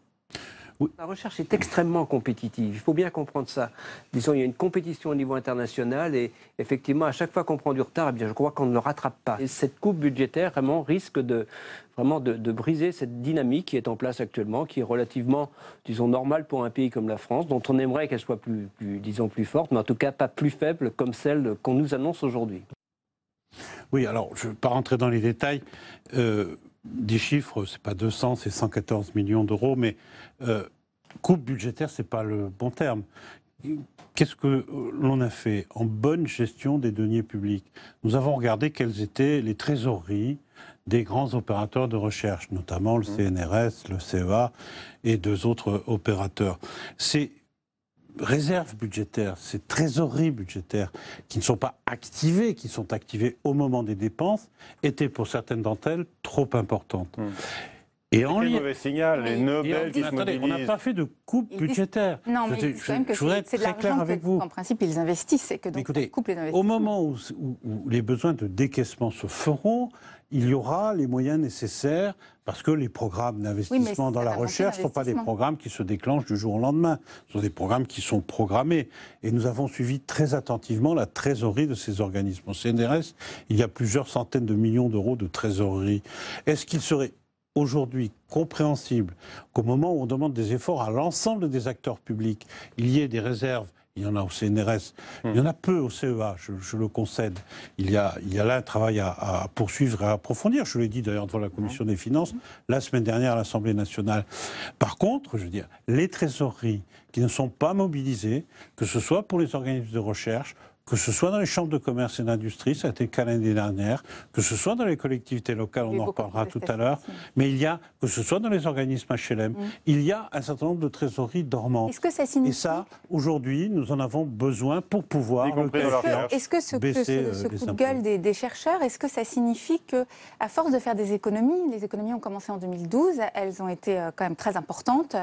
Speaker 9: Oui. La recherche est extrêmement compétitive, il faut bien comprendre ça. Disons, il y a une compétition au niveau international et effectivement, à chaque fois qu'on prend du retard, eh bien, je crois qu'on ne le rattrape pas. Et cette coupe budgétaire vraiment risque de briser cette dynamique qui est en place actuellement, qui est relativement, disons, normale pour un pays comme la France, dont on aimerait qu'elle soit plus forte, mais en tout cas pas plus faible comme celle qu'on nous annonce aujourd'hui.
Speaker 2: Oui, alors, je ne vais pas rentrer dans les détails. Des chiffres, c'est pas 200, c'est 114 millions d'euros, mais coupe budgétaire, c'est pas le bon terme. Qu'est-ce que l'on a fait en bonne gestion des deniers publics? Nous avons regardé quelles étaient les trésoreries des grands opérateurs de recherche, notamment le CNRS, le CEA et 2 autres opérateurs. Ces réserves budgétaires, ces trésoreries budgétaires qui ne sont pas activées, qui sont activées au moment des dépenses, étaient pour certaines d'entre elles trop importantes. Et en
Speaker 1: quel mauvais signal, les Nobel qui se mobilisent.
Speaker 2: On n'a pas fait de coupe budgétaire.
Speaker 8: Non, mais je voudrais être très clair avec vous. En principe, ils investissent et que donc
Speaker 2: écoutez,
Speaker 8: coupe les investissements.
Speaker 2: au moment où les besoins de décaissement se feront, il y aura les moyens nécessaires, parce que les programmes d'investissement dans la recherche ne sont pas des programmes qui se déclenchent du jour au lendemain. Ce sont des programmes qui sont programmés. Et nous avons suivi très attentivement la trésorerie de ces organismes. Au CNRS, il y a plusieurs centaines de millions d'euros de trésorerie. Est-ce qu'il serait aujourd'hui compréhensible qu'au moment où on demande des efforts à l'ensemble des acteurs publics, il y ait des réserves? Il y en a au CNRS, il y en a peu au CEA, je le concède. Il y a là un travail à poursuivre et à approfondir. Je l'ai dit d'ailleurs devant la Commission des Finances la semaine dernière à l'Assemblée nationale. Par contre, je veux dire, les trésoreries qui ne sont pas mobilisées, que ce soit pour les organismes de recherche, que ce soit dans les chambres de commerce et d'industrie, ça a été le cas l'année dernière, que ce soit dans les collectivités locales, on en reparlera tout à l'heure, mais il y a, que ce soit dans les organismes HLM, il y a un certain nombre de trésoreries dormantes.
Speaker 8: Est-ce que ça signifie...
Speaker 2: Et ça, aujourd'hui, nous en avons besoin pour pouvoir...
Speaker 8: Est-ce que ce coup de gueule des chercheurs, est-ce que ça signifie qu'à force de faire des économies, les économies ont commencé en 2012, elles ont été quand même très importantes,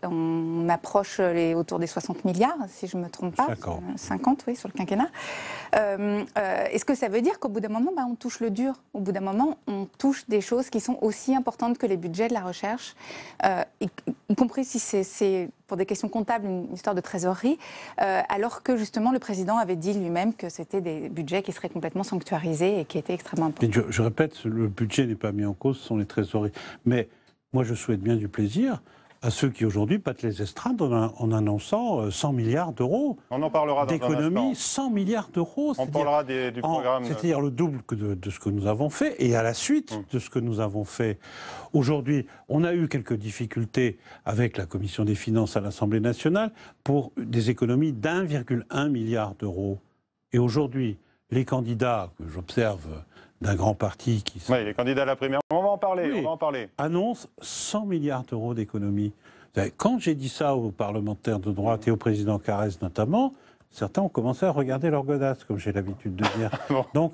Speaker 8: on approche autour des 60 milliards, si je ne me trompe pas, 50, oui, sur le quinquennat. Est-ce que ça veut dire qu'au bout d'un moment, on touche le dur? Au bout d'un moment, on touche des choses qui sont aussi importantes que les budgets de la recherche, y compris si c'est pour des questions comptables une histoire de trésorerie, alors que justement le président avait dit lui-même que c'était des budgets qui seraient complètement sanctuarisés et qui étaient extrêmement importants.
Speaker 2: Je répète, le budget n'est pas mis en cause, ce sont les trésoreries. Mais moi, je souhaite bien du plaisir à ceux qui aujourd'hui battent les estrades en annonçant 100 milliards d'euros.
Speaker 1: On en parlera dans un instant.
Speaker 2: D'économie, 100 milliards d'euros.
Speaker 1: On parlera du programme.
Speaker 2: C'est-à-dire le double de ce que nous avons fait, et à la suite de ce que nous avons fait. Aujourd'hui, on a eu quelques difficultés avec la Commission des finances à l'Assemblée nationale pour des économies d'1,1 milliard d'euros. Et aujourd'hui, les candidats que j'observe d'un grand parti qui sont...
Speaker 1: Oui, les candidats à la primaire, on va en parler,
Speaker 2: annonce 100 milliards d'euros d'économies. Quand j'ai dit ça aux parlementaires de droite et au président Carrez notamment, certains ont commencé à regarder leur godasse, comme j'ai l'habitude de dire. Donc,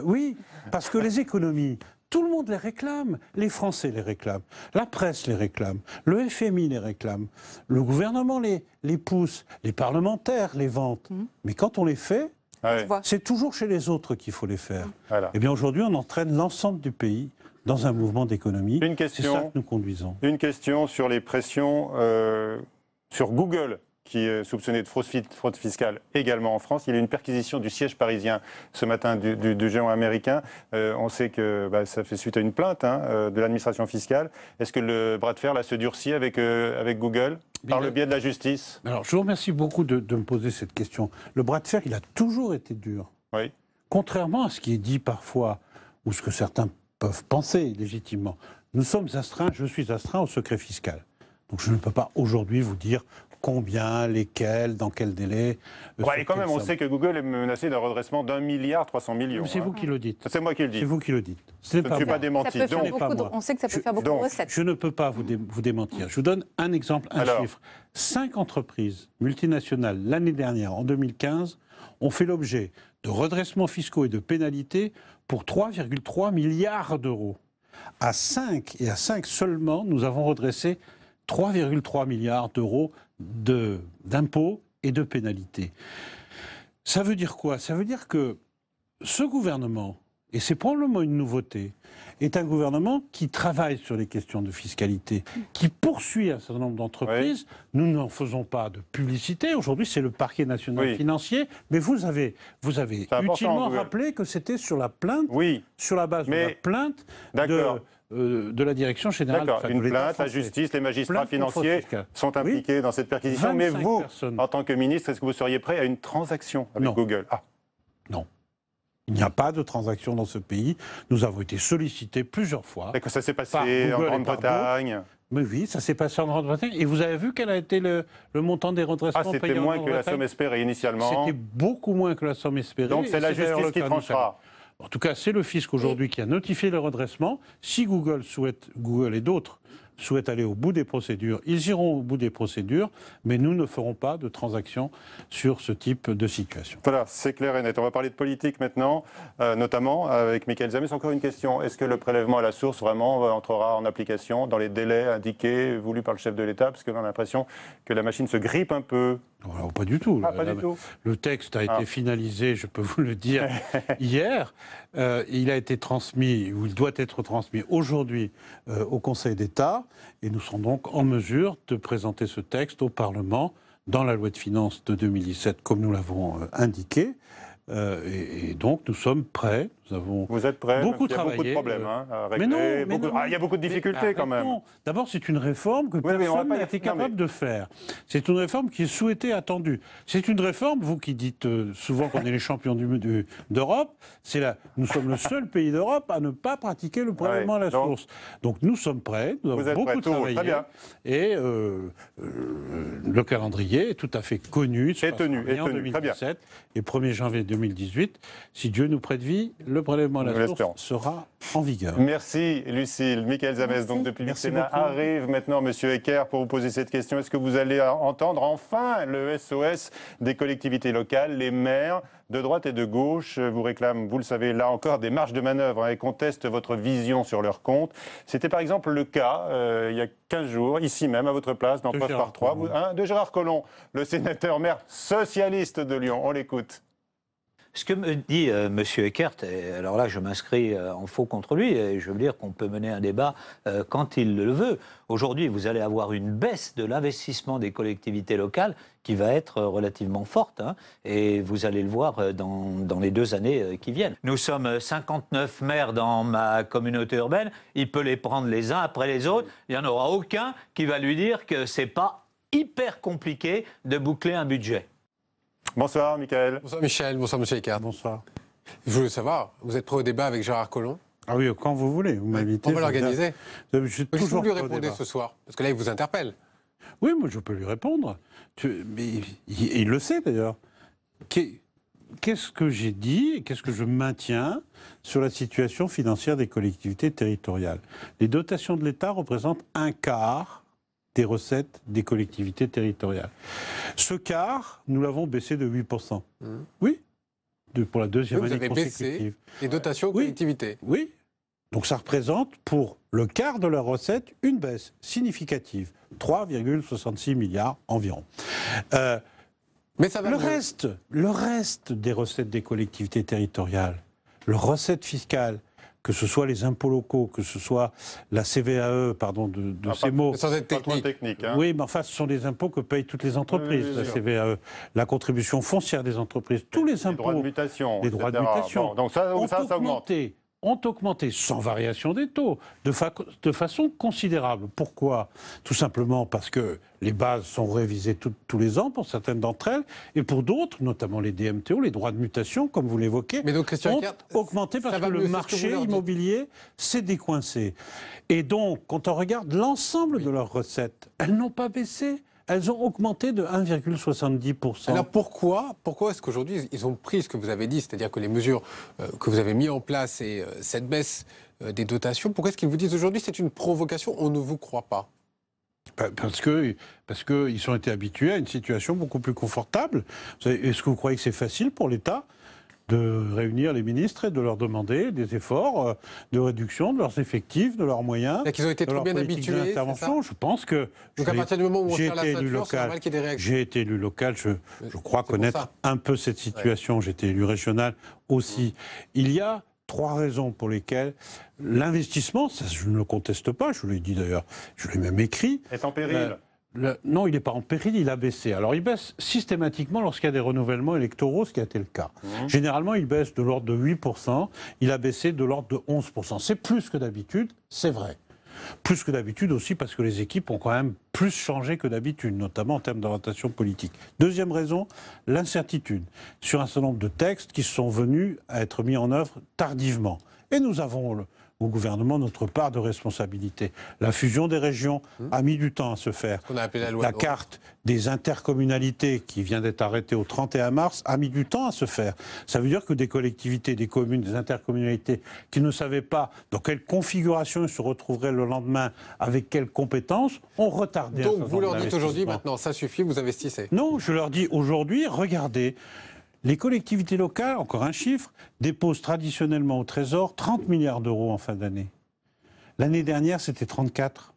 Speaker 2: oui, parce que les économies, tout le monde les réclame. Les Français les réclament. La presse les réclame. Le FMI les réclame. Le gouvernement les pousse. Les parlementaires les vantent. Mais quand on les fait... c'est toujours chez les autres qu'il faut les faire. Voilà. Eh bien aujourd'hui, on entraîne l'ensemble du pays dans un mouvement d'économie. C'est ça que nous conduisons.
Speaker 1: Une question sur les pressions sur Google, qui est soupçonné de fraude fiscale également en France. Il y a eu une perquisition du siège parisien ce matin du géant américain. On sait que ça fait suite à une plainte de l'administration fiscale. Est-ce que le bras de fer là, se durcit avec Google par le biais de la justice?
Speaker 2: Alors, je vous remercie beaucoup de me poser cette question. Le bras de fer, il a toujours été dur.
Speaker 1: Oui.
Speaker 2: Contrairement à ce qui est dit parfois, ou ce que certains peuvent penser légitimement, nous sommes astreints, je suis astreint au secret fiscal. Donc je ne peux pas aujourd'hui vous dire combien, lesquels, dans quel délai.
Speaker 1: Et quand même, on sait que Google est menacé d'un redressement d'1,3 milliard.
Speaker 2: C'est vous qui le dites.
Speaker 1: C'est moi qui le dis.
Speaker 2: C'est vous qui le dites.
Speaker 1: Je ne suis pas démenti.
Speaker 8: On sait que ça peut faire beaucoup de recettes.
Speaker 2: Je ne peux pas vous démentir. Je vous donne un exemple, un chiffre. 5 entreprises multinationales, l'année dernière, en 2015, ont fait l'objet de redressements fiscaux et de pénalités pour 3,3 milliards d'euros. À 5 seulement, nous avons redressé 3,3 milliards d'euros d'impôts et de pénalités. Ça veut dire quoi? Ça veut dire que ce gouvernement, et c'est probablement une nouveauté, est un gouvernement qui travaille sur les questions de fiscalité, qui poursuit un certain nombre d'entreprises. Oui. Nous n'en faisons pas de publicité. Aujourd'hui, c'est le parquet national financier. Mais vous avez utilement rappelé que c'était sur la plainte, sur la base de la plainte de la direction générale.
Speaker 1: D'accord, une plainte, la justice, les magistrats financiers sont impliqués dans cette perquisition. Mais vous, en tant que ministre, est-ce que vous seriez prêt à une transaction avec Google?
Speaker 2: Non. Il n'y a pas de transaction dans ce pays. Nous avons été sollicités plusieurs fois.
Speaker 1: Et que ça s'est passé en Grande-Bretagne.
Speaker 2: Mais oui, ça s'est passé en Grande-Bretagne. Et vous avez vu quel a été le montant des redressements payés
Speaker 1: c'était moins que la somme espérée initialement.
Speaker 2: C'était beaucoup moins que la somme espérée.
Speaker 1: Donc c'est la justice qui tranchera.
Speaker 2: En tout cas, c'est le fisc aujourd'hui qui a notifié le redressement. Si Google et d'autres souhaitent aller au bout des procédures, ils iront au bout des procédures, mais nous ne ferons pas de transactions sur ce type de situation.
Speaker 1: Voilà, c'est clair et net. On va parler de politique maintenant, notamment avec Michaël Zamès. Encore une question. Est-ce que le prélèvement à la source vraiment entrera en application dans les délais indiqués, voulus par le chef de l'État? Parce qu'on a l'impression que la machine se grippe un peu.
Speaker 2: Alors, pas du tout.
Speaker 1: Pas du tout.
Speaker 2: Le texte a été finalisé, je peux vous le dire, hier. Il a été transmis, ou il doit être transmis aujourd'hui au Conseil d'État. Et nous serons donc en mesure de présenter ce texte au Parlement dans la loi de finances de 2017, comme nous l'avons indiqué. Et donc, nous sommes prêts.
Speaker 1: Vous êtes prêts?
Speaker 2: Beaucoup
Speaker 1: Il y a
Speaker 2: travaillé.
Speaker 1: beaucoup de problèmes à régler. Il y a beaucoup de difficultés quand même.
Speaker 2: D'abord, c'est une réforme que personne n'a été capable de faire. C'est une réforme qui est souhaitée, attendue. C'est une réforme, vous qui dites souvent qu'on est les champions d'Europe, nous sommes le seul pays d'Europe à ne pas pratiquer le prélèvement à la source. Donc nous sommes prêts, nous avons beaucoup travaillé. Très bien. Et le calendrier est tout à fait connu.
Speaker 1: C'est tenu.
Speaker 2: En 2017 et 1er janvier 2018, si Dieu nous prête vie, le prélèvement à la source sera en vigueur.
Speaker 1: Merci Lucille. Michaël Zamès, donc depuis le Sénat, arrive maintenant Monsieur Eckert pour vous poser cette question. Est-ce que vous allez entendre enfin le SOS des collectivités locales? Les maires de droite et de gauche vous réclament, vous le savez, là encore, des marges de manœuvre et contestent votre vision sur leur compte. C'était par exemple le cas, il y a 15 jours, ici même, à votre place, dans Preuve par 3, de Gérard Collomb, le sénateur maire socialiste de Lyon. On l'écoute.
Speaker 10: Ce que me dit M. Eckert, et alors là je m'inscris en faux contre lui, et je veux dire qu'on peut mener un débat quand il le veut. Aujourd'hui, vous allez avoir une baisse de l'investissement des collectivités locales qui va être relativement forte, et vous allez le voir dans les 2 années qui viennent. Nous sommes 59 maires dans ma communauté urbaine, il peut les prendre les uns après les autres, il n'y en aura aucun qui va lui dire que c'est pas hyper compliqué de boucler un budget.
Speaker 1: Bonsoir, Michaël.
Speaker 11: Bonsoir, Michel. Bonsoir, M. Eckert.
Speaker 2: Bonsoir.
Speaker 11: Je voulais savoir, vous êtes prêt au débat avec Gérard Collomb?
Speaker 2: Ah oui, quand vous voulez. Vous m'invitez.
Speaker 11: On va l'organiser.
Speaker 2: Qu'est-ce
Speaker 11: que vous lui répondez ce soir? Parce que là, il vous interpelle.
Speaker 2: Oui, moi, je peux lui répondre. Mais il le sait, d'ailleurs. Qu'est-ce que j'ai dit et qu'est-ce que je maintiens sur la situation financière des collectivités territoriales? Les dotations de l'État représentent 1/4 des recettes des collectivités territoriales. Ce quart, nous l'avons baissé de 8%. Oui, pour la deuxième année consécutive.
Speaker 11: Vous avez baissé les dotations aux collectivités.
Speaker 2: Oui. Donc ça représente pour le quart de leurs recettes une baisse significative, 3,66 milliards environ.
Speaker 11: Mais ça va
Speaker 2: le reste des recettes des collectivités territoriales, leurs recettes fiscales, que ce soit les impôts locaux, que ce soit la CVAE, pardon, de ces mots.
Speaker 11: Sans être technique.
Speaker 2: Oui, mais enfin, ce sont des impôts que payent toutes les entreprises, la CVAE, la contribution foncière des entreprises, tous les impôts.
Speaker 1: Les droits de mutation.
Speaker 2: Donc ça augmente. Ont augmenté sans variation des taux, de façon considérable. Pourquoi? Tout simplement parce que les bases sont révisées tous les ans pour certaines d'entre elles, et pour d'autres, notamment les DMTO, les droits de mutation, comme vous l'évoquez, ont augmenté parce que le marché immobilier s'est décoincé. Et donc, quand on regarde l'ensemble de leurs recettes, elles n'ont pas baissé. elles ont augmenté de 1,70%.
Speaker 11: Alors pourquoi est-ce qu'aujourd'hui ils ont pris ce que vous avez dit, c'est-à-dire que les mesures que vous avez mises en place et cette baisse des dotations, pourquoi est-ce qu'ils vous disent aujourd'hui c'est une provocation, on ne vous croit pas?
Speaker 2: Parce qu'ils ont été habitués à une situation beaucoup plus confortable. Est-ce que vous croyez que c'est facile pour l'État de réunir les ministres et de leur demander des efforts de réduction de leurs effectifs, de leurs moyens,
Speaker 11: qu'ils ont été trop bien habitués
Speaker 2: d'intervention? Je pense que
Speaker 11: donc à partir du moment où on serre la ceinture, c'est normal qu'il y ait des réactions.
Speaker 2: J'ai été élu local, je crois connaître un peu cette situation. J'ai été élu régional aussi. Il y a 3 raisons pour lesquelles l'investissement, ça, je ne le conteste pas, je l'ai dit d'ailleurs, je l'ai même écrit.
Speaker 1: Est en péril.
Speaker 2: Non, il n'est pas en péril, il a baissé. Alors il baisse systématiquement lorsqu'il y a des renouvellements électoraux, ce qui a été le cas. Généralement, il baisse de l'ordre de 8%, il a baissé de l'ordre de 11%. C'est plus que d'habitude, c'est vrai. Plus que d'habitude aussi parce que les équipes ont quand même plus changé que d'habitude, notamment en termes d'orientation politique. Deuxième raison, l'incertitude sur un certain nombre de textes qui sont venus à être mis en œuvre tardivement. Et nous avons au gouvernement notre part de responsabilité. La fusion des régions a mis du temps à se faire.
Speaker 11: On a appelé la loi
Speaker 2: carte des intercommunalités qui vient d'être arrêtée au 31 mars a mis du temps à se faire. Ça veut dire que des collectivités, des communes, des intercommunalités qui ne savaient pas dans quelle configuration ils se retrouveraient le lendemain, avec quelles compétences, ont retardé.
Speaker 11: Donc vous leur dites aujourd'hui, maintenant, ça suffit, vous investissez?
Speaker 2: Non, je leur dis aujourd'hui, regardez, les collectivités locales, encore un chiffre, déposent traditionnellement au Trésor 30 milliards d'euros en fin d'année. L'année dernière, c'était 34.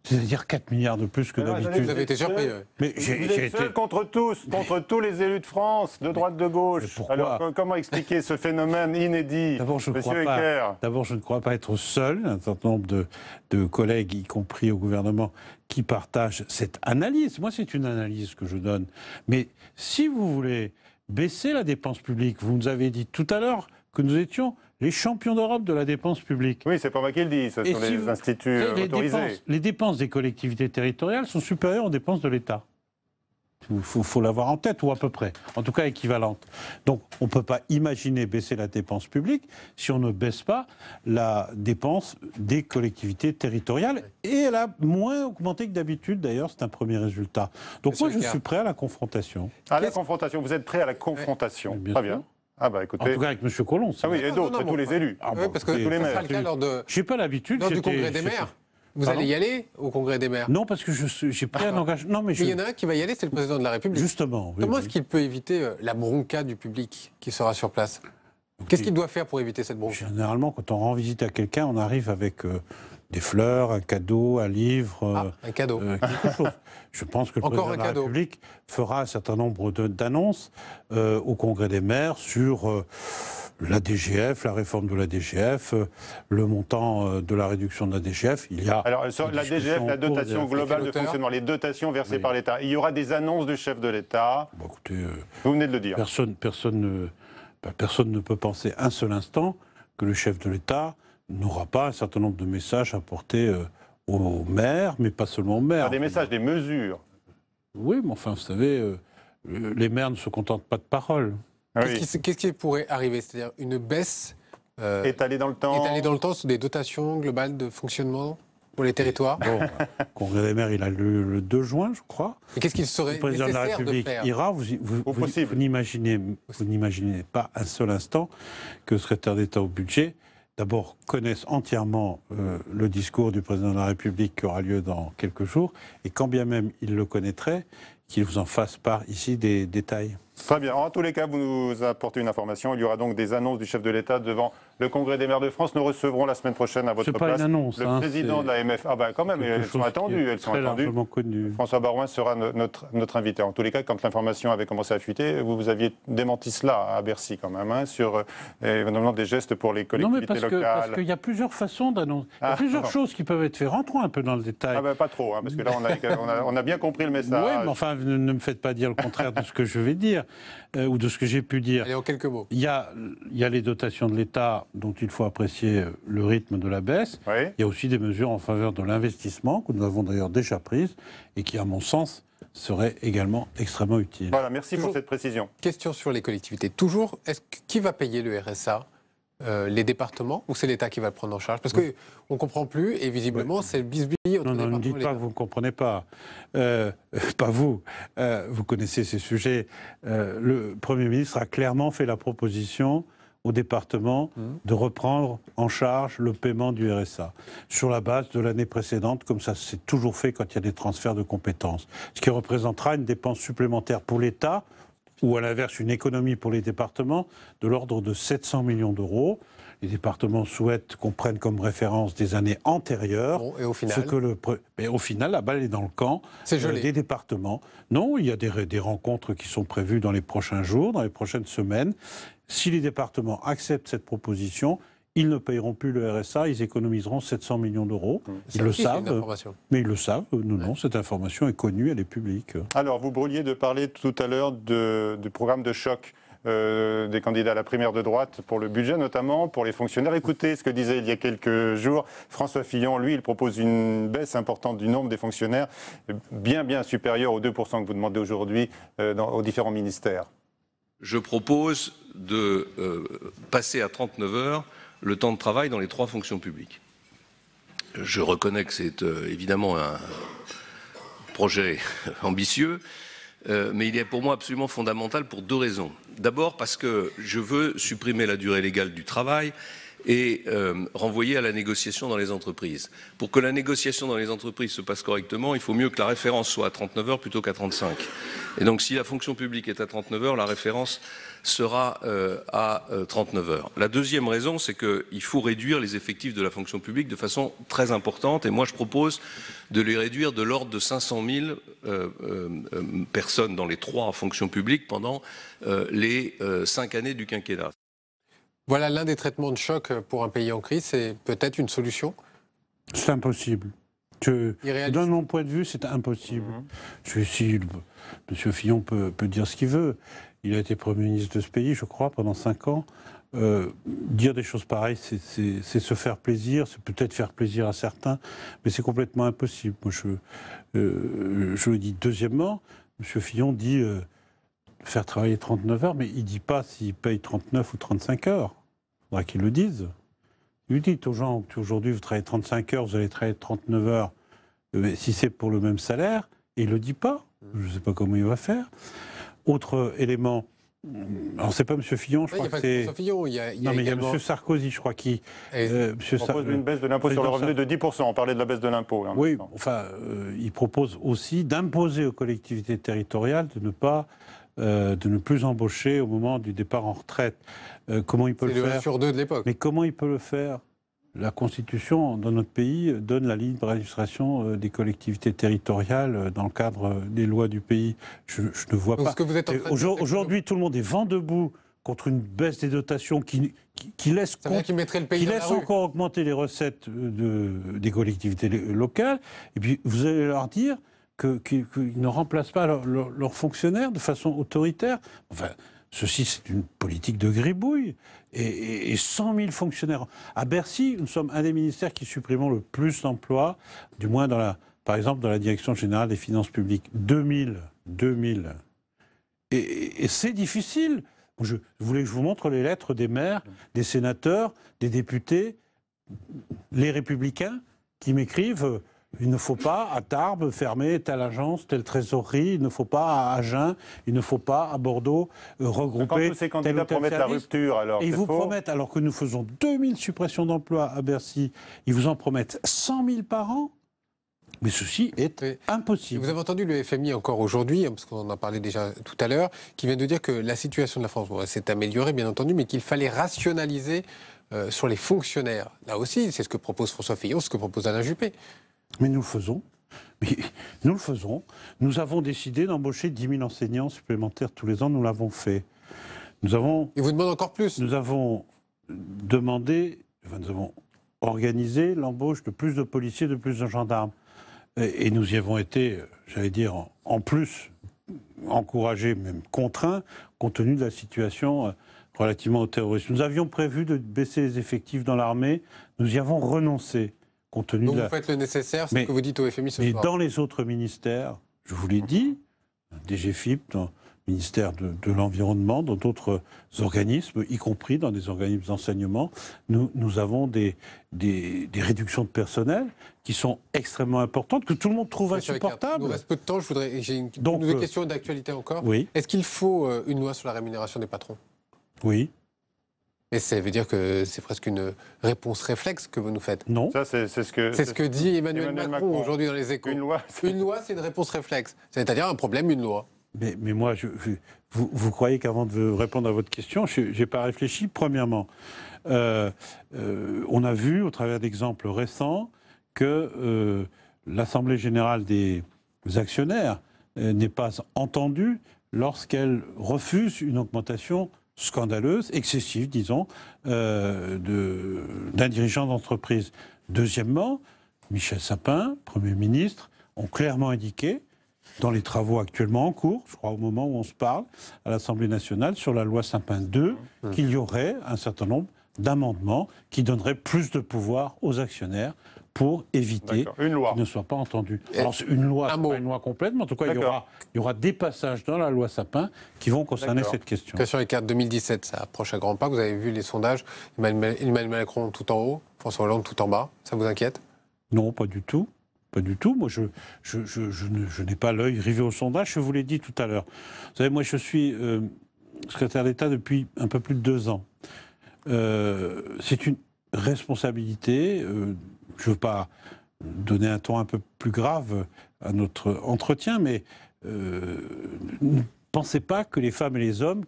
Speaker 2: C'est-à-dire 4 milliards de plus que d'habitude.
Speaker 11: Vous avez été surpris.
Speaker 1: Mais vous êtes seul contre tous les élus de France, de droite, de gauche. Alors comment expliquer ce phénomène inédit, Monsieur Eckert?
Speaker 2: D'abord, je ne crois pas être seul. Un certain nombre de collègues, y compris au gouvernement, qui partagent cette analyse. Moi, c'est une analyse que je donne. Mais si vous voulez baisser la dépense publique, vous nous avez dit tout à l'heure que nous étions les champions d'Europe de la dépense publique.
Speaker 1: Oui, c'est pas moi qui le dis, ce sont les instituts autorisés.
Speaker 2: Les dépenses des collectivités territoriales sont supérieures aux dépenses de l'État. Il faut l'avoir en tête, ou à peu près, en tout cas équivalente. Donc on ne peut pas imaginer baisser la dépense publique si on ne baisse pas la dépense des collectivités territoriales. Et elle a moins augmenté que d'habitude, d'ailleurs, c'est un premier résultat. Donc moi je suis prêt à la confrontation.
Speaker 1: À la confrontation, vous êtes prêt à la confrontation? Très bien. Ah bah écoutez.
Speaker 2: En tout cas avec M. Colomb.
Speaker 1: Ah oui, et d'autres, tous les élus.
Speaker 11: Oui, parce que tous les maires. Je
Speaker 2: n'ai pas l'habitude.
Speaker 11: Lors du congrès des maires. Vous allez y aller au congrès des maires?
Speaker 2: Non, parce que j'ai pris un engagement.
Speaker 11: Mais il y en a un qui va y aller, c'est le président de la République.
Speaker 2: Justement.
Speaker 11: Comment est-ce qu'il peut éviter la bronca du public qui sera sur place? Qu'est-ce qu'il doit faire pour éviter cette bronca?
Speaker 2: Généralement, quand on rend visite à quelqu'un, on arrive avec des fleurs, un cadeau, un livre.
Speaker 11: Un cadeau.
Speaker 2: Quelque chose. Je pense que le président de la République fera un certain nombre d'annonces au congrès des maires sur la DGF, la réforme de la DGF, le montant de la réduction de la DGF. Il y a
Speaker 1: alors la DGF, la dotation globale de fonctionnement, les dotations versées par l'État. Il y aura des annonces du chef de l'État.
Speaker 2: Bon, écoutez,
Speaker 1: vous venez de le dire.
Speaker 2: Personne ne peut penser un seul instant que le chef de l'État n'aura pas un certain nombre de messages à porter aux maires, mais pas seulement aux maires.
Speaker 1: Des messages, des mesures.
Speaker 2: Oui, mais enfin, vous savez, les maires ne se contentent pas de paroles.
Speaker 11: Qu'est-ce qui pourrait arriver? C'est-à-dire une baisse
Speaker 1: étalée dans le temps.
Speaker 11: Étalée dans le temps sur des dotations globales de fonctionnement pour les territoires.
Speaker 2: Bon, le congrès des maires, il a lieu le 2 juin, je crois.
Speaker 11: Et qu'est-ce qu'il serait nécessaire de faire?
Speaker 2: Le président de la République ira. Vous n'imaginez pas un seul instant que le secrétaire d'État au budget, d'abord, connaisse entièrement le discours du président de la République qui aura lieu dans quelques jours, et quand bien même il le connaîtrait, qu'il vous en fasse part ici des détails.
Speaker 1: Très bien. En tous les cas, vous nous apportez une information. Il y aura donc des annonces du chef de l'État devant le Congrès des maires de France. Nous recevrons la semaine prochaine à votre place
Speaker 2: pas une annonce,
Speaker 1: le président de l'AMF. Ah ben quand même, elles sont attendues. Elles sont attendues. François Baroin sera notre invité. En tous les cas, quand l'information avait commencé à fuiter, vous aviez démenti cela à Bercy quand même, sur évidemment des gestes pour les collectivités locales.
Speaker 2: Parce qu'il y a plusieurs façons d'annoncer. Il y a plusieurs choses qui peuvent être faites. Rentrons un peu dans le détail.
Speaker 1: Ah ben pas trop, parce que là on a bien compris le message.
Speaker 2: Oui, mais enfin, ne me faites pas dire le contraire de ce que je vais dire. Ou de ce que j'ai pu dire.
Speaker 11: Allez, en quelques mots.
Speaker 2: Il y a les dotations de l'État dont il faut apprécier le rythme de la baisse.
Speaker 1: Oui.
Speaker 2: Il y a aussi des mesures en faveur de l'investissement que nous avons d'ailleurs déjà prises et qui, à mon sens, seraient également extrêmement utiles.
Speaker 1: Voilà, merci pour cette précision.
Speaker 11: Question sur les collectivités. Toujours, qui va payer le RSA? les départements ou c'est l'État qui va le prendre en charge? Parce qu'on ne comprend plus et visiblement c'est le bisbille entre
Speaker 2: Non,
Speaker 11: les
Speaker 2: ne dites pas que vous ne comprenez pas. Pas vous. Vous connaissez ces sujets. Le Premier ministre a clairement fait la proposition au département de reprendre en charge le paiement du RSA sur la base de l'année précédente, comme ça s'est toujours fait quand il y a des transferts de compétences. Ce qui représentera une dépense supplémentaire pour l'État, ou à l'inverse une économie pour les départements, de l'ordre de 700 millions d'euros. Les départements souhaitent qu'on prenne comme référence des années antérieures.
Speaker 11: Bon, et au final
Speaker 2: Mais au final, la balle est dans le camp des départements. Non, il y a des rencontres qui sont prévues dans les prochains jours, dans les prochaines semaines. Si les départements acceptent cette proposition, ils ne payeront plus le RSA, ils économiseront 700 millions d'euros. Ils le savent, mais ils le savent. Non, cette information est connue, elle est publique.
Speaker 1: Alors, vous brûliez de parler tout à l'heure du programme de choc des candidats à la primaire de droite pour le budget, notamment pour les fonctionnaires. Écoutez ce que disait il y a quelques jours François Fillon. Lui, il propose une baisse importante du nombre des fonctionnaires, bien supérieure aux 2% que vous demandez aujourd'hui aux différents ministères.
Speaker 12: Je propose de passer à 39 heures le temps de travail dans les 3 fonctions publiques. Je reconnais que c'est évidemment un projet ambitieux, mais il est pour moi absolument fondamental pour 2 raisons. D'abord parce que je veux supprimer la durée légale du travail et renvoyer à la négociation dans les entreprises. Pour que la négociation dans les entreprises se passe correctement, il faut mieux que la référence soit à 39 heures plutôt qu'à 35. Et donc si la fonction publique est à 39 heures, la référence sera à 39 heures. La deuxième raison, c'est qu'il faut réduire les effectifs de la fonction publique de façon très importante. Et moi, je propose de les réduire de l'ordre de 500 000 personnes dans les 3 fonctions publiques pendant les 5 années du quinquennat.
Speaker 11: Voilà l'un des traitements de choc pour un pays en crise, c'est peut-être une solution?
Speaker 2: C'est impossible. Dans mon point de vue, c'est impossible. M. Fillon peut dire ce qu'il veut. Il a été Premier ministre de ce pays, je crois, pendant 5 ans. Dire des choses pareilles, c'est se faire plaisir, c'est peut-être faire plaisir à certains, mais c'est complètement impossible. Moi, je le dis. Deuxièmement, M. Fillon dit faire travailler 39 heures, mais il ne dit pas s'il paye 39 ou 35 heures. Il faudra qu'il le dise. Il dit aux gens qu'aujourd'hui, vous travaillez 35 heures, vous allez travailler 39 heures, mais si c'est pour le même salaire, et il ne le dit pas. Je ne sais pas comment il va faire. Autre élément, alors c'est pas M. Fillon, je crois que c'est...
Speaker 11: Il y a
Speaker 2: M. Sarkozy, je crois, qui...
Speaker 1: propose une baisse de l'impôt sur le revenu de 10%. On parlait de la baisse de l'impôt.
Speaker 2: Oui, enfin, il propose aussi d'imposer aux collectivités territoriales de ne plus embaucher au moment du départ en retraite. Comment il peut le faire?
Speaker 11: C'est le 1 sur 2 de l'époque.
Speaker 2: Mais comment il peut le faire? La Constitution, dans notre pays, donne la libre administration des collectivités territoriales dans le cadre des lois du pays. Je ne vois pas. Aujourd'hui, tout le monde est vent debout contre une baisse des dotations qui laisse encore augmenter les recettes des collectivités locales. Et puis, vous allez leur dire qu'ils ne remplacent pas leurs fonctionnaires de façon autoritaire. Enfin, ceci, c'est une politique de gribouille. Et 100 000 fonctionnaires. À Bercy, nous sommes un des ministères qui supprimons le plus d'emplois, du moins, par exemple, dans la Direction générale des finances publiques. 2000. Et c'est difficile. Je voulais que je vous montre les lettres des maires, des sénateurs, des députés, les républicains, qui m'écrivent... Il ne faut pas, à Tarbes, fermer telle agence, telle trésorerie. Il ne faut pas, à Agen, il ne faut pas, à Bordeaux, regrouper...
Speaker 1: Quand tous ces candidats promettent la rupture, alors
Speaker 2: et ils vous promettent, alors que nous faisons 2000 suppressions d'emplois à Bercy, ils vous en promettent 100 000 par an. Mais ceci est impossible.
Speaker 11: Vous avez entendu le FMI encore aujourd'hui, parce qu'on en a parlé déjà tout à l'heure, qui vient de dire que la situation de la France s'est améliorée, bien entendu, mais qu'il fallait rationaliser sur les fonctionnaires. Là aussi, c'est ce que propose François Fillon, ce que propose Alain Juppé.
Speaker 2: Mais nous le faisons. Nous avons décidé d'embaucher 10 000 enseignants supplémentaires tous les ans. Nous l'avons fait.
Speaker 11: Et vous demandez encore plus?
Speaker 2: Nous avons organisé l'embauche de plus de policiers, de plus de gendarmes. Et nous y avons été, j'allais dire, en plus, encouragés, même contraints, compte tenu de la situation relativement au terrorisme. Nous avions prévu de baisser les effectifs dans l'armée. Nous y avons renoncé. Donc
Speaker 11: vous faites le nécessaire, c'est ce que vous dites au FMI ce soir.
Speaker 2: Mais dans les autres ministères, je vous l'ai dit, DGFIP, ministère de l'Environnement, dans d'autres organismes, y compris dans des organismes d'enseignement, nous avons des réductions de personnel qui sont extrêmement importantes, que tout le monde trouve insupportables.
Speaker 11: Il nous reste peu de temps, j'ai une question d'actualité encore.
Speaker 2: Oui.
Speaker 11: Est-ce qu'il faut une loi sur la rémunération des patrons?
Speaker 2: Oui.
Speaker 11: Et ça veut dire que c'est presque une réponse réflexe que vous nous faites?
Speaker 2: Non.
Speaker 1: Ça, c'est ce que
Speaker 11: dit Emmanuel Macron aujourd'hui dans les Échos.
Speaker 1: Une loi,
Speaker 11: c'est une réponse réflexe. C'est-à-dire un problème, une loi.
Speaker 2: Mais moi, vous croyez qu'avant de répondre à votre question, je n'ai pas réfléchi. Premièrement, on a vu, au travers d'exemples récents, que l'Assemblée générale des actionnaires n'est pas entendue lorsqu'elle refuse une augmentation scandaleuse, excessive, disons, d'un dirigeant d'entreprise. Deuxièmement, Michel Sapin, Premier ministre, ont clairement indiqué, dans les travaux actuellement en cours, je crois au moment où on se parle, à l'Assemblée nationale, sur la loi Sapin 2, qu'il y aurait un certain nombre d'amendements qui donneraient plus de pouvoir aux actionnaires pour éviter qu'ils ne soient pas entendus. Alors, une loi, ce n'est pas une loi complète, mais en tout cas, il y aura des passages dans la loi Sapin qui vont concerner cette question.
Speaker 11: Question les cartes 2017, ça approche à grands pas. Vous avez vu les sondages, Emmanuel Macron tout en haut, François Hollande tout en bas. Ça vous inquiète?
Speaker 2: Non, pas du tout. Pas du tout. Moi, je n'ai pas l'œil rivé au sondage, je vous l'ai dit tout à l'heure. Vous savez, moi, je suis secrétaire d'État depuis un peu plus de 2 ans. C'est une responsabilité. Je ne veux pas donner un ton un peu plus grave à notre entretien, mais ne pensez pas que les femmes et les hommes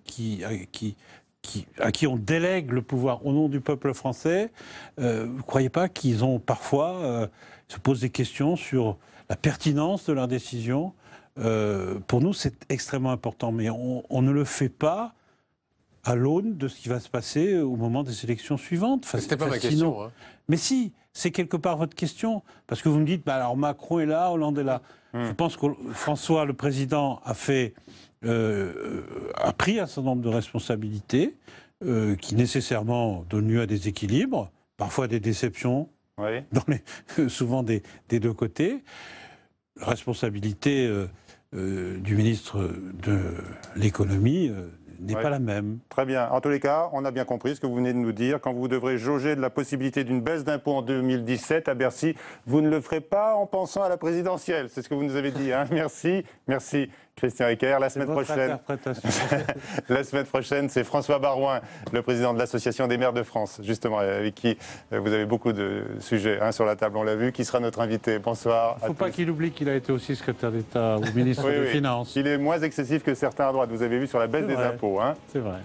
Speaker 2: à qui on délègue le pouvoir au nom du peuple français, ne croyez pas qu'ils ont parfois se posent des questions sur la pertinence de leurs décisions. Pour nous, c'est extrêmement important, mais on ne le fait pas à l'aune de ce qui va se passer au moment des élections suivantes.
Speaker 11: C'était pas ma question. Hein.
Speaker 2: Mais si, c'est quelque part votre question, parce que vous me dites, alors Macron est là, Hollande est là. Je pense que François, le président, a pris un certain nombre de responsabilités qui nécessairement donnent lieu à des équilibres, parfois des déceptions, souvent des 2 côtés. La responsabilité du ministre de l'économie n'est pas la même.
Speaker 1: Très bien. En tous les cas, on a bien compris ce que vous venez de nous dire. Quand vous devrez jauger de la possibilité d'une baisse d'impôts en 2017 à Bercy, vous ne le ferez pas en pensant à la présidentielle. C'est ce que vous nous avez dit. Hein. Merci. Merci. Christian Eckert, la semaine prochaine, c'est François Baroin, le président de l'Association des maires de France, justement, avec qui vous avez beaucoup de sujets sur la table, on l'a vu, qui sera notre invité. Bonsoir.
Speaker 2: Il ne faut pas qu'il oublie qu'il a été aussi secrétaire d'État ou ministre des Finances.
Speaker 1: Il est moins excessif que certains à droite, vous avez vu sur la baisse des impôts. Hein.
Speaker 2: C'est vrai.